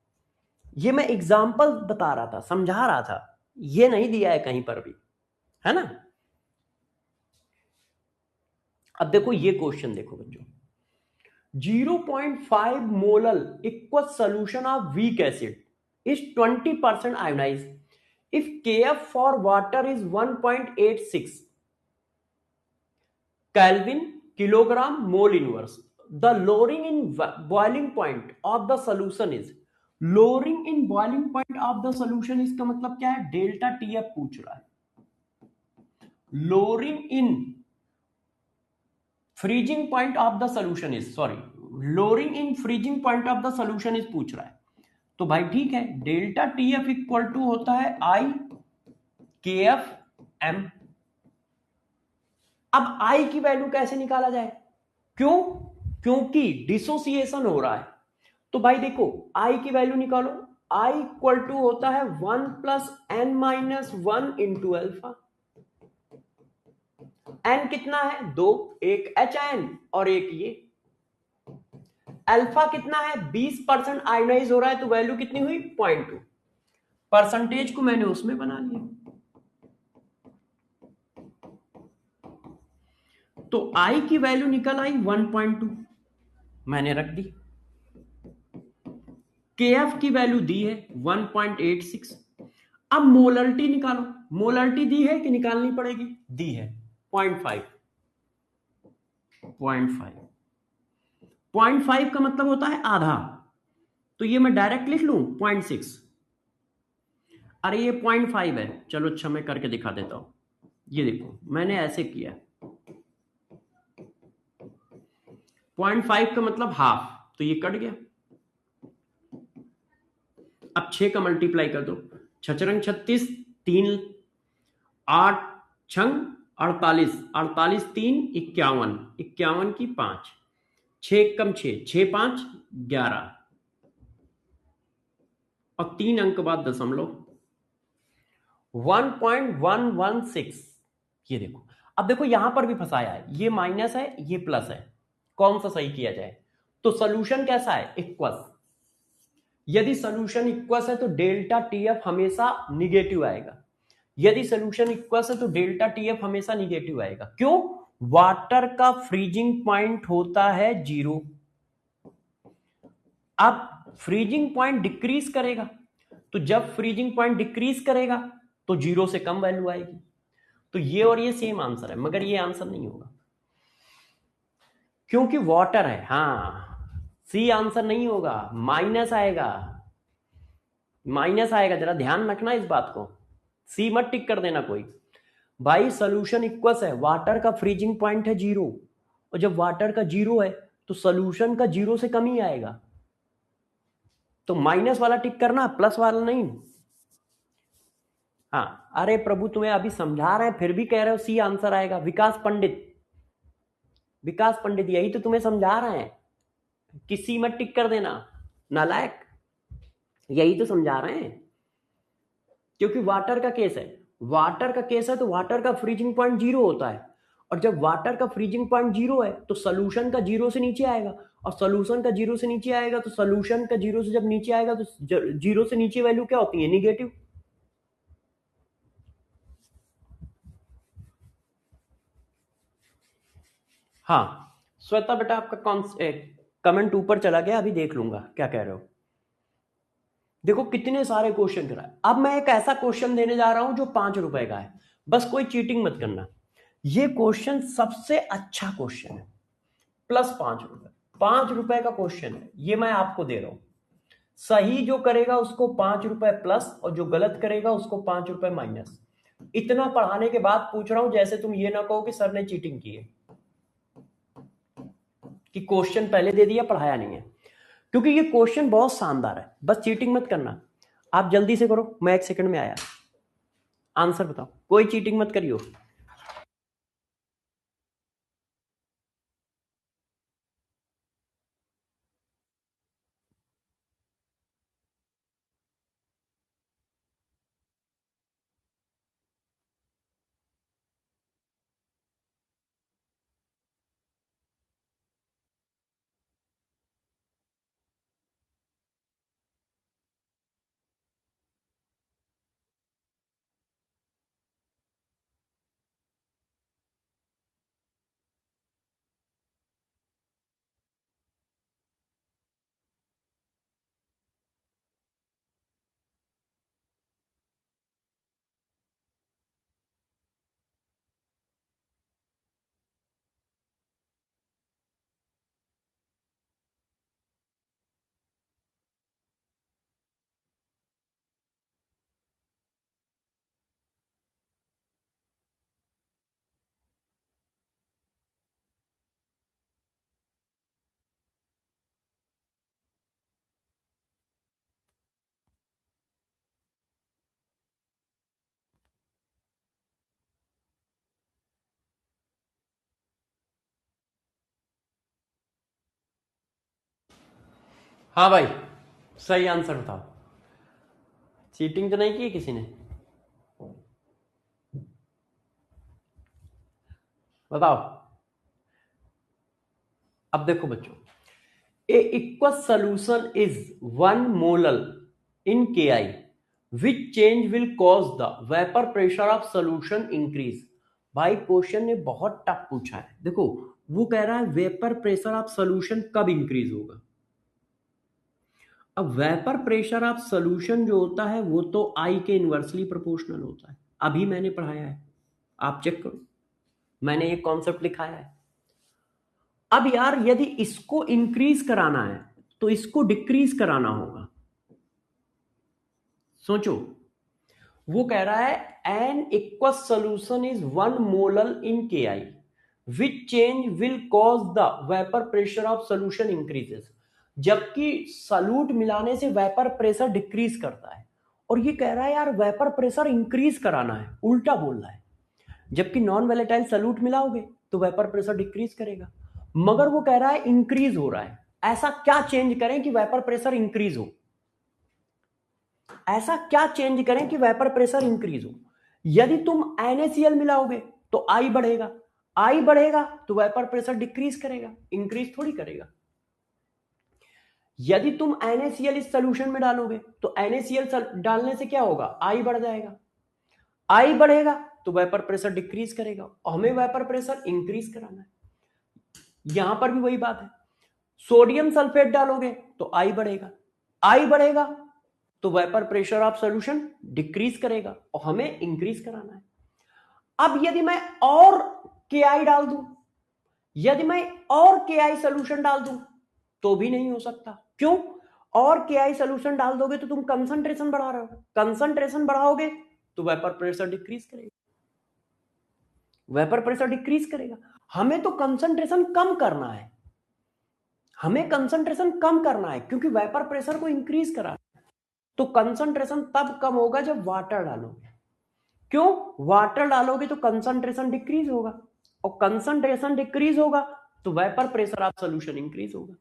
ये मैं एग्जाम्पल बता रहा था, समझा रहा था, ये नहीं दिया है कहीं पर भी, है ना। अब देखो ये क्वेश्चन देखो बच्चों, 0.5 molal equal solution of weak acid is 20% ionized if Kf for water is 1.86 Kelvin kilogram mole inverse. The lowering in boiling point of the solution is, lowering in boiling point of the solution इसका मतलब क्या है, delta TF पूछ रहा है। lowering in freezing point of the solution is, sorry, lowering in freezing point of the solution is पूछ रहा है। तो भाई ठीक है, डेल्टा TF इक्वल टू होता है आई KF M। अब आई की वैल्यू कैसे निकाला जाए, क्यों, क्योंकि डिसोसिएशन हो रहा है। तो भाई देखो आई की वैल्यू निकालो, आई इक्वल टू होता है 1 plus n minus 1 into alpha. N कितना है, 2, एक HN और एक ये। अल्फा कितना है, 20% आयोनाइज हो रहा है, तो वैल्यू कितनी हुई 0.2। परसेंटेज को मैंने उसमें बना लिया, तो आई की वैल्यू निकल आई 1.2, मैंने रख दी। KF की वैल्यू दी है 1.86। अब मोलरिटी निकालो, मोलरिटी दी है कि निकालनी पड़ेगी, दी है 0.5। 0.5 का मतलब होता है आधा, तो ये मैं डायरेक्ट लिख लूं 0.6। अरे ये 0.5 है, चलो अच्छा मैं करके दिखा देता हूं। ये देखो मैंने ऐसे किया, 0.5 का मतलब हाफ, तो ये कट गया। अब 6 का मल्टीप्लाई कर दो, 6 36, 3 8 छंग 48, 48 3 51, 51 की 5, 6 कम 6, 6 5 11 और 3 अंक बाद दशमलव। 1.116। ये देखो, अब देखो यहां पर भी फंसाया है, ये माइनस है ये प्लस है, कौन सा सही किया जाए? तो सोल्यूशन कैसा है? इक्वस। यदि सोल्यूशन इक्वस है तो डेल्टा टीएफ हमेशा निगेटिव आएगा। यदि सोल्यूशन इक्वस है तो डेल्टा टीएफ हमेशा निगेटिव आएगा। क्यों? वाटर का फ्रीजिंग पॉइंट होता है 0। अब फ्रीजिंग पॉइंट डिक्रीज करेगा, तो जब फ्रीजिंग पॉइंट डिक्रीज करेगा तो 0 से कम वैल्यू आएगी। तो ये और ये सेम आंसर है, मगर ये आंसर नहीं होगा क्योंकि वाटर है। हाँ, सी आंसर नहीं होगा, माइनस आएगा, माइनस आएगा। जरा ध्यान रखना इस बात को, सी मत टिक कर देना कोई। भाई सोल्यूशन इक्वस है, वाटर का फ्रीजिंग पॉइंट है 0, और जब वाटर का 0 है तो सोल्यूशन का 0 से कम ही आएगा। तो माइनस वाला टिक करना, प्लस वाला नहीं। हाँ, अरे प्रभु तुम्हें अभी समझा रहे हैं फिर भी कह रहे हो सी आंसर आएगा। विकास पंडित, विकास पंडित यही तो तुम्हें समझा रहे हैं कि सी मत टिक कर देना, नालायक। यही तो समझा रहे हैं, क्योंकि वाटर का केस है, वाटर का केस है तो वाटर का फ्रीजिंग पॉइंट 0 होता है, और जब वाटर का फ्रीजिंग पॉइंट 0 है तो सोल्यूशन का 0 से नीचे आएगा, और सोल्यूशन का 0 से नीचे आएगा तो सोल्यूशन का 0 से जब नीचे आएगा तो 0 से नीचे वैल्यू क्या होती है? निगेटिव। हाँ श्वेता बेटा, आपका कौन कमेंट ऊपर चला गया, अभी देख लूंगा क्या कह रहे हो। देखो कितने सारे क्वेश्चन कराए। अब मैं एक ऐसा क्वेश्चन देने जा रहा हूं जो 5 रुपए का है, बस कोई चीटिंग मत करना। ये क्वेश्चन सबसे अच्छा क्वेश्चन है, प्लस 5 रुपए, 5 रुपए का क्वेश्चन है, ये मैं आपको दे रहा हूं। सही जो करेगा उसको 5 रुपए प्लस, और जो गलत करेगा उसको 5 रुपए माइनस। इतना पढ़ाने के बाद पूछ रहा हूं, जैसे तुम ये ना कहो कि सर ने चीटिंग की है, कि क्वेश्चन पहले दे दिया पढ़ाया नहीं है। क्योंकि ये क्वेश्चन बहुत शानदार है, बस चीटिंग मत करना। आप जल्दी से करो, मैं 1 सेकंड में आया। आंसर बताओ, कोई चीटिंग मत करियो। हाँ भाई, सही आंसर बताओ। चीटिंग तो नहीं की किसी ने? बताओ। अब देखो बच्चों, a aqueous solution is 1 molal in Ki, which change will cause the vapor pressure of solution increase। भाई क्वेश्चन ने बहुत टफ पूछा है। देखो वो कह रहा है वेपर प्रेशर ऑफ सोल्यूशन कब इंक्रीज होगा। अब वेपर प्रेशर ऑफ सोल्यूशन जो होता है वो तो आई के इनवर्सली प्रोपोर्शनल होता है, अभी मैंने पढ़ाया है, आप चेक करो, मैंने ये कॉन्सेप्ट लिखाया है। अब यार यदि इसको इंक्रीज कराना है तो इसको डिक्रीज कराना होगा। सोचो, वो कह रहा है an aqueous solution is 1 molal in Ki, which change will cause the vapour pressure of solution increases. जबकि सॉल्यूट मिलाने से वेपर प्रेशर डिक्रीज करता है, और ये कह रहा है यार वेपर प्रेशर इंक्रीज कराना है, उल्टा बोल रहा है। जबकि नॉन वोलेटाइल सॉल्यूट मिलाओगे तो वेपर प्रेशर डिक्रीज करेगा, मगर वो कह रहा है इंक्रीज हो रहा है। ऐसा क्या चेंज करें कि वेपर प्रेशर इंक्रीज हो? ऐसा क्या चेंज करें कि वेपर प्रेशर इंक्रीज हो? यदि तुम NaCl मिलाओगे तो I बढ़ेगा, I बढ़ेगा तो वेपर प्रेशर डिक्रीज करेगा, इंक्रीज थोड़ी करेगा। यदि तुम NaCl इस सोल्यूशन में डालोगे तो NaCl डालने से क्या होगा, I बढ़ जाएगा, I बढ़ेगा तो वेपर प्रेशर डिक्रीज करेगा, और हमें वेपर प्रेशर इंक्रीज कराना है। यहां पर भी वही बात है, सोडियम सल्फेट डालोगे तो I बढ़ेगा, I बढ़ेगा तो vapour pressure of solution decrease करेगा और हमें इंक्रीज कराना है। अब यदि मैं और Ki डाल दूं, यदि मैं और Ki सॉल्यूशन डाल दूं तो भी नहीं हो सकता। क्यों? और Ki सॉल्यूशन डाल दोगे तो तुम कंसंट्रेशन बढ़ा रहे हो, कंसंट्रेशन बढ़ाओगे तो वेपर प्रेशर डिक्रीज करेगा, वेपर प्रेशर डिक्रीज करेगा। हमें तो कंसंट्रेशन कम करना है, हमें कंसंट्रेशन कम करना है क्योंकि वेपर प्रेशर को इंक्रीज करा। तो कंसंट्रेशन तब कम होगा जब वाटर डालोगे। क्यों? वाटर डालोगे तो कंसंट्रेशन डिक्रीज होगा, और कंसंट्रेशन डिक्रीज होगा तो vapour pressure of solution increase होगा।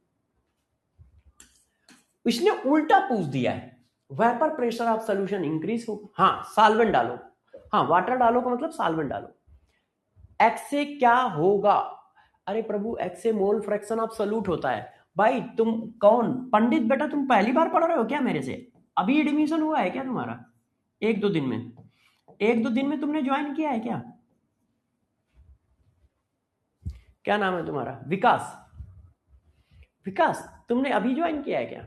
इसने उल्टा पूछ दिया है, vapour pressure of solution increase होगा। हाँ, सॉल्वेंट डालो, हाँ वाटर डालो का मतलब सॉल्वेंट डालो। एक्स से क्या होगा? अरे प्रभु, एक्स से मोल फ्रैक्शन ऑफ सॉल्यूट होता है। भाई तुम कौन पंडित बेटा, तुम पहली बार पढ़ रहे हो क्या मेरे से? अभी एडमिशन हुआ है क्या तुम्हारा? एक दो दिन में, एक दो दिन में तुमने ज्वाइन किया है क्या? क्या नाम है तुम्हारा? विकास? विकास, तुमने अभी ज्वाइन किया है क्या?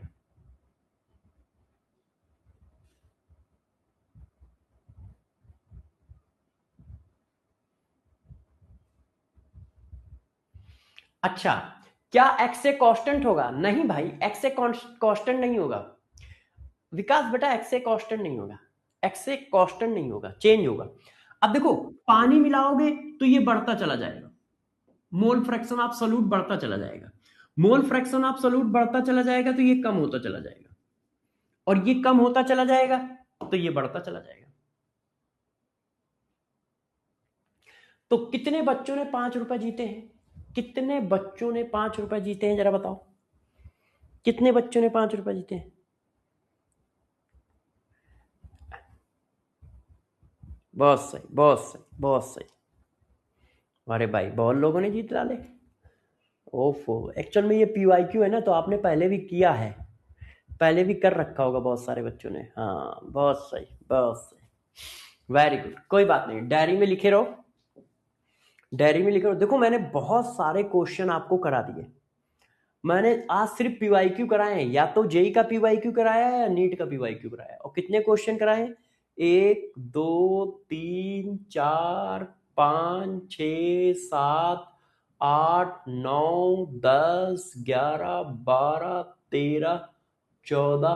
अच्छा, क्या एक्स से कांस्टेंट होगा? नहीं भाई, एक्स से कांस्टेंट नहीं होगा विकास बेटा, एक्स से कांस्टेंट नहीं होगा, एक्स से कांस्टेंट नहीं होगा, चेंज होगा। अब देखो, पानी मिलाओगे तो ये बढ़ता चला जाएगा, मोल फ्रैक्शन ऑफ सॉल्यूट बढ़ता चला जाएगा, मोल फ्रैक्शन ऑफ सॉल्यूट बढ़ता चला जाएगा तो ये कम होता चला जाएगा, और ये कम होता चला जाएगा तो ये बढ़ता चला जाएगा। तो कितने बच्चों ने 5 रुपए जीते हैं? कितने बच्चों ने 5 रुपए जीते हैं, जरा बताओ, कितने बच्चों ने 5 रुपए जीते हैं? बहुत सही, बहुत सही, बहुत सही। अरे भाई, बहुत लोगों ने जीत डाले। ओफो, एक्चुअल में ये PYQ है ना, तो आपने पहले भी किया है, पहले भी कर रखा होगा बहुत सारे बच्चों ने। हाँ, बहुत सही, बहुत सही, वेरी गुड। कोई बात नहीं, डायरी में लिखे रहो, डायरी में लिखे रहो। देखो, मैंने बहुत सारे क्वेश्चन आपको करा दिए, मैंने आज सिर्फ PYQ कराए हैं, या तो जेई का PYQ कराया है या नीट का PYQ कराया है। और कितने क्वेश्चन कराए हैं? 1 2 3 4 5 6 7 8 9 10 11 12 13 14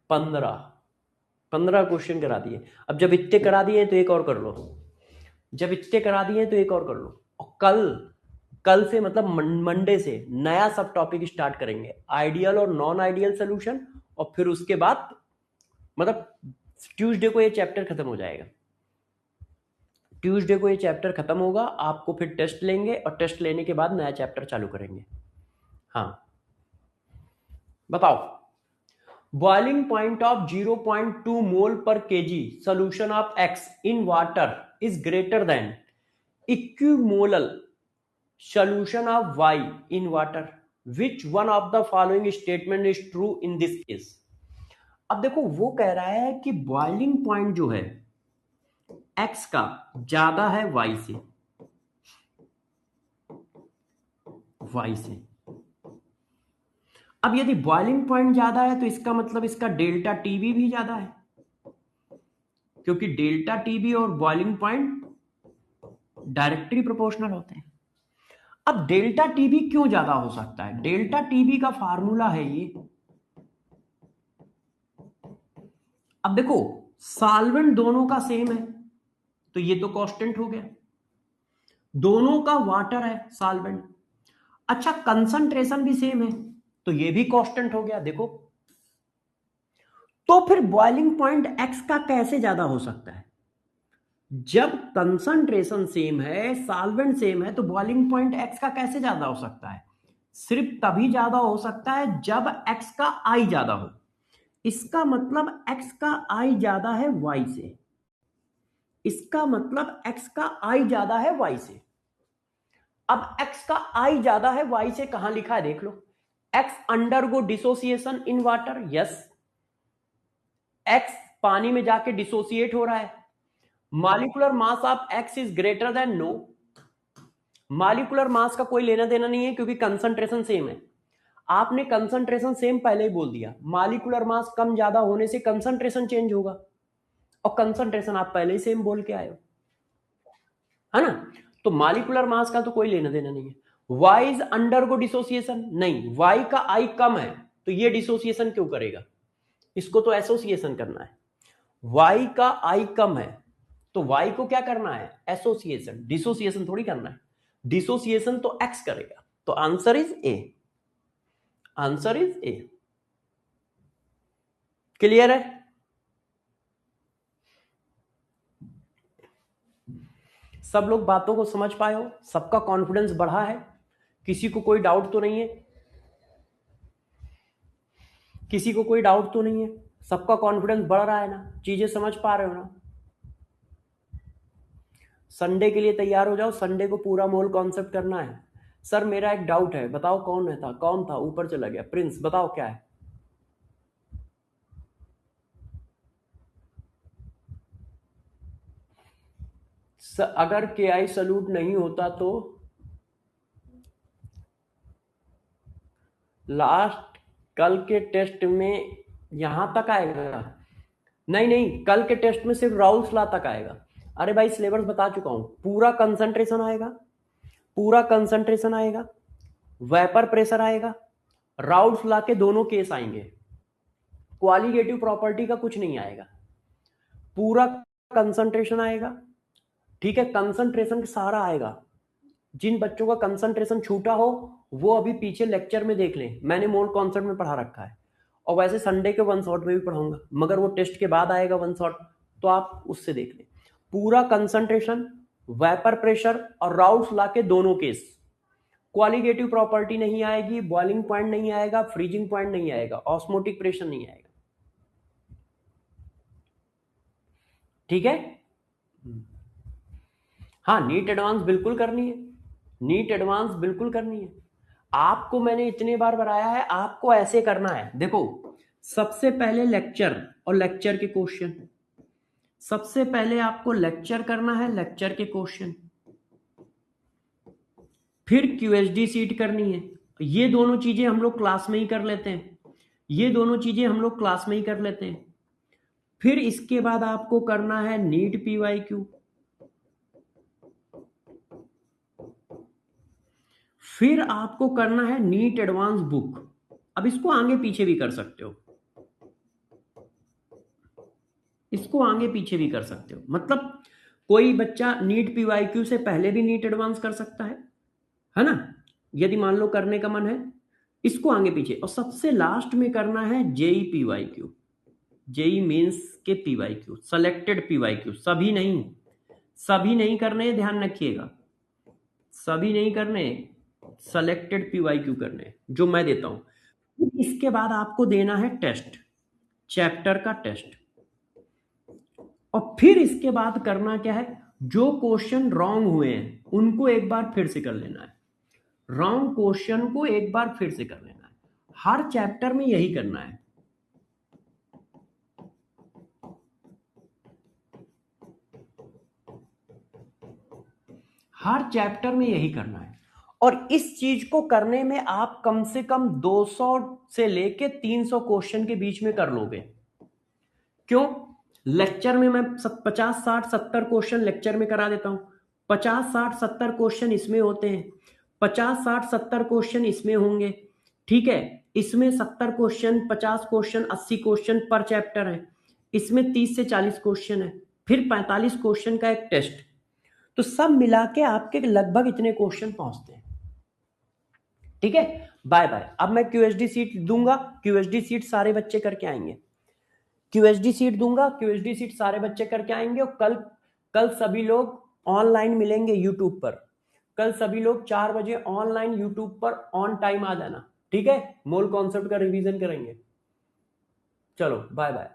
15 क्वेश्चन करा दिए। अब जब इतने करा दिए तो एक और कर लो, जब इतने करा दिए तो एक और कर लो। और कल, कल से मतलब मंडे से नया सब टॉपिक स्टार्ट करेंगे, आइडियल और नॉन आइडियल सोल्यूशन। और फिर उसके बाद मतलब ट्यूसडे को ये चैप्टर खत्म हो जाएगा, ट्यूसडे को ये चैप्टर खत्म होगा, आपको फिर टेस्ट लेंगे और टेस्ट लेने के बाद नया चैप्टर चालू करेंगे। हाँ, बताओ। Boiling point of 0.2 mole per KG solution of X in water is greater than equimolal solution of y in water, which one of the following statement is true in this case? अब देखो, वो कह रहा है कि boiling point जो है x का ज्यादा है y से, y से। अब यदि बॉइलिंग पॉइंट ज्यादा है तो इसका मतलब इसका डेल्टा टीबी भी ज्यादा है, क्योंकि डेल्टा टीबी और बॉइलिंग पॉइंट डायरेक्टली प्रोपोर्शनल होते हैं। अब डेल्टा टीबी क्यों ज्यादा हो सकता है? डेल्टा टीबी का फार्मूला है ये। अब देखो, सॉल्वेंट दोनों का सेम है तो ये तो कांस्टेंट हो गया, दोनों का वाटर है सॉल्वेंट। अच्छा, कंसंट्रेशन भी सेम है तो ये भी कांस्टेंट हो गया। देखो, तो फिर बॉइलिंग पॉइंट एक्स का कैसे ज्यादा हो सकता है? जब कंसंट्रेशन सेम है, सॉल्वेंट सेम है, तो बॉइलिंग पॉइंट एक्स का कैसे ज्यादा हो सकता है? सिर्फ तभी ज्यादा हो सकता है जब एक्स का आई ज्यादा हो। इसका मतलब एक्स का आई ज्यादा है वाई से, इसका मतलब x का i ज्यादा है y से। अब x का i ज्यादा है y से, कहां लिखा है देख लो। x undergo dissociation in water, yes. x पानी में जाके डिसोसिएट हो रहा है। Molecular mass of x is greater than, no. Molecular mass का कोई लेना देना नहीं है क्योंकि कंसंट्रेशन सेम है। आपने कंसंट्रेशन सेम पहले ही बोल दिया, मॉलिक्यूलर मास कम ज्यादा होने से कंसंट्रेशन चेंज होगा, और कंसंट्रेशन आप पहले ही सेम बोल के आए हो, है ना। तो मॉलिक्यूलर मास का तो कोई लेना देना नहीं है। y इज अंडरगो डिसोसिएशन, नहीं, y का i कम है तो ये डिसोसिएशन क्यों करेगा, इसको तो एसोसिएशन करना है। y का i कम है तो y को क्या करना है, एसोसिएशन, डिसोसिएशन थोड़ी करना है। डिसोसिएशन तो x करेगा, तो answer is a, answer is a. Clear है? सब लोग बातों को समझ पाए हो, सबका कॉन्फिडेंस बढ़ा है, किसी को कोई डाउट तो नहीं है, किसी को कोई डाउट तो नहीं है, सबका कॉन्फिडेंस बढ़ रहा है ना, चीजें समझ पा रहे हो ना। संडे के लिए तैयार हो जाओ, संडे को पूरा मोल कॉन्सेप्ट करना है। सर मेरा एक डाउट है, बताओ कौन है था, कौन था, ऊपर चला गया, प्रिंस, बताओ क्या है। अगर के आई सल्यूट नहीं होता तो लास्ट कल के टेस्ट में यहां तक आएगा, नहीं नहीं, कल के टेस्ट में सिर्फ राउल्स लॉ तक आएगा। अरे भाई सिलेबस बता चुका हूं, पूरा कंसंट्रेशन आएगा, पूरा कंसंट्रेशन आएगा, वेपर प्रेशर आएगा, राउल्स लॉ के दोनों केस आएंगे, क्वालिटेटिव प्रॉपर्टी का कुछ नहीं आएगा, पूरा कंसंट्रेशन आएगा। ठीक है, कंसंट्रेशन सारा आएगा। जिन बच्चों का कंसंट्रेशन छूटा हो वो अभी पीछे लेक्चर में देख लें, मैंने मोल कॉन्सेप्ट में पढ़ा रखा है, और वैसे संडे के वन शॉट में भी पढ़ाऊंगा, मगर वो टेस्ट के बाद आएगा वन शॉट, तो आप उससे देख लें। पूरा कंसंट्रेशन, वेपर प्रेशर और राउल्स लॉ के दोनों केस, क्वालिटेटिव प्रॉपर्टी नहीं आएगी, बॉइलिंग पॉइंट नहीं आएगा, फ्रीजिंग पॉइंट नहीं आएगा, ऑस्मोटिक प्रेशर नहीं आएगा। ठीक है, हाँ नीट एडवांस बिल्कुल करनी है, नीट एडवांस बिल्कुल करनी है। आपको मैंने इतने बार बताया है, आपको ऐसे करना है, देखो सबसे पहले लेक्चर और लेक्चर के क्वेश्चन, सबसे पहले आपको लेक्चर करना है, लेक्चर के क्वेश्चन, फिर क्यूएसडी सीट करनी है। ये दोनों चीजें हम लोग क्लास में ही कर लेते हैं, ये दोनों चीजें हम लोग क्लास में ही कर लेते हैं। फिर इसके बाद आपको करना है नीट पीवाईक्यू, फिर आपको करना है नीट एडवांस बुक। अब इसको आगे पीछे भी कर सकते हो, इसको आगे पीछे भी कर सकते हो, मतलब कोई बच्चा नीट पीवाईक्यू से पहले भी नीट एडवांस कर सकता है ना, यदि मान लो करने का मन है, इसको आगे पीछे। और सबसे लास्ट में करना है जेई पीवाईक्यू, जेई मेंस के पीवाईक्यू, सेलेक्टेड पीवाईक्यू, सभी नहीं, सभी नहीं करने, ध्यान रखिएगा, सभी नहीं करने, सेलेक्टेड पीवाईक्यू करने जो मैं देता हूं। इसके बाद आपको देना है टेस्ट, चैप्टर का टेस्ट, और फिर इसके बाद करना क्या है, जो क्वेश्चन रॉन्ग हुए हैं उनको एक बार फिर से कर लेना है, रॉन्ग क्वेश्चन को एक बार फिर से कर लेना है। हर चैप्टर में यही करना है, हर चैप्टर में यही करना है। और इस चीज को करने में आप कम से कम 200 से लेके 300 क्वेश्चन के बीच में कर लोगे। क्यों? लेक्चर में मैं 50 60 70 क्वेश्चन लेक्चर में करा देता हूं, 50 60 70 क्वेश्चन इसमें होते हैं, 50 60 70 क्वेश्चन इसमें होंगे। ठीक है, इसमें 70 क्वेश्चन, 50 क्वेश्चन, 80 क्वेश्चन पर चैप्टर है, इसमें 30 से 40 क्वेश्चन है, फिर 45 क्वेश्चन का एक टेस्ट, तो सब मिला के आपके लगभग इतने क्वेश्चन पहुंचते हैं। ठीक है, बाय बाय। अब मैं क्यूएसडी सीट दूंगा, क्यूएसडी सीट सारे बच्चे करके आएंगे, क्यूएसडी सीट दूंगा, क्यूएसडी सीट सारे बच्चे करके आएंगे, और कल कल सभी लोग ऑनलाइन मिलेंगे यूट्यूब पर, कल सभी लोग 4 बजे ऑनलाइन यूट्यूब पर ऑन टाइम आ जाना। ठीक है, मोल कॉन्सेप्ट का रिवीजन करेंगे। चलो बाय बाय।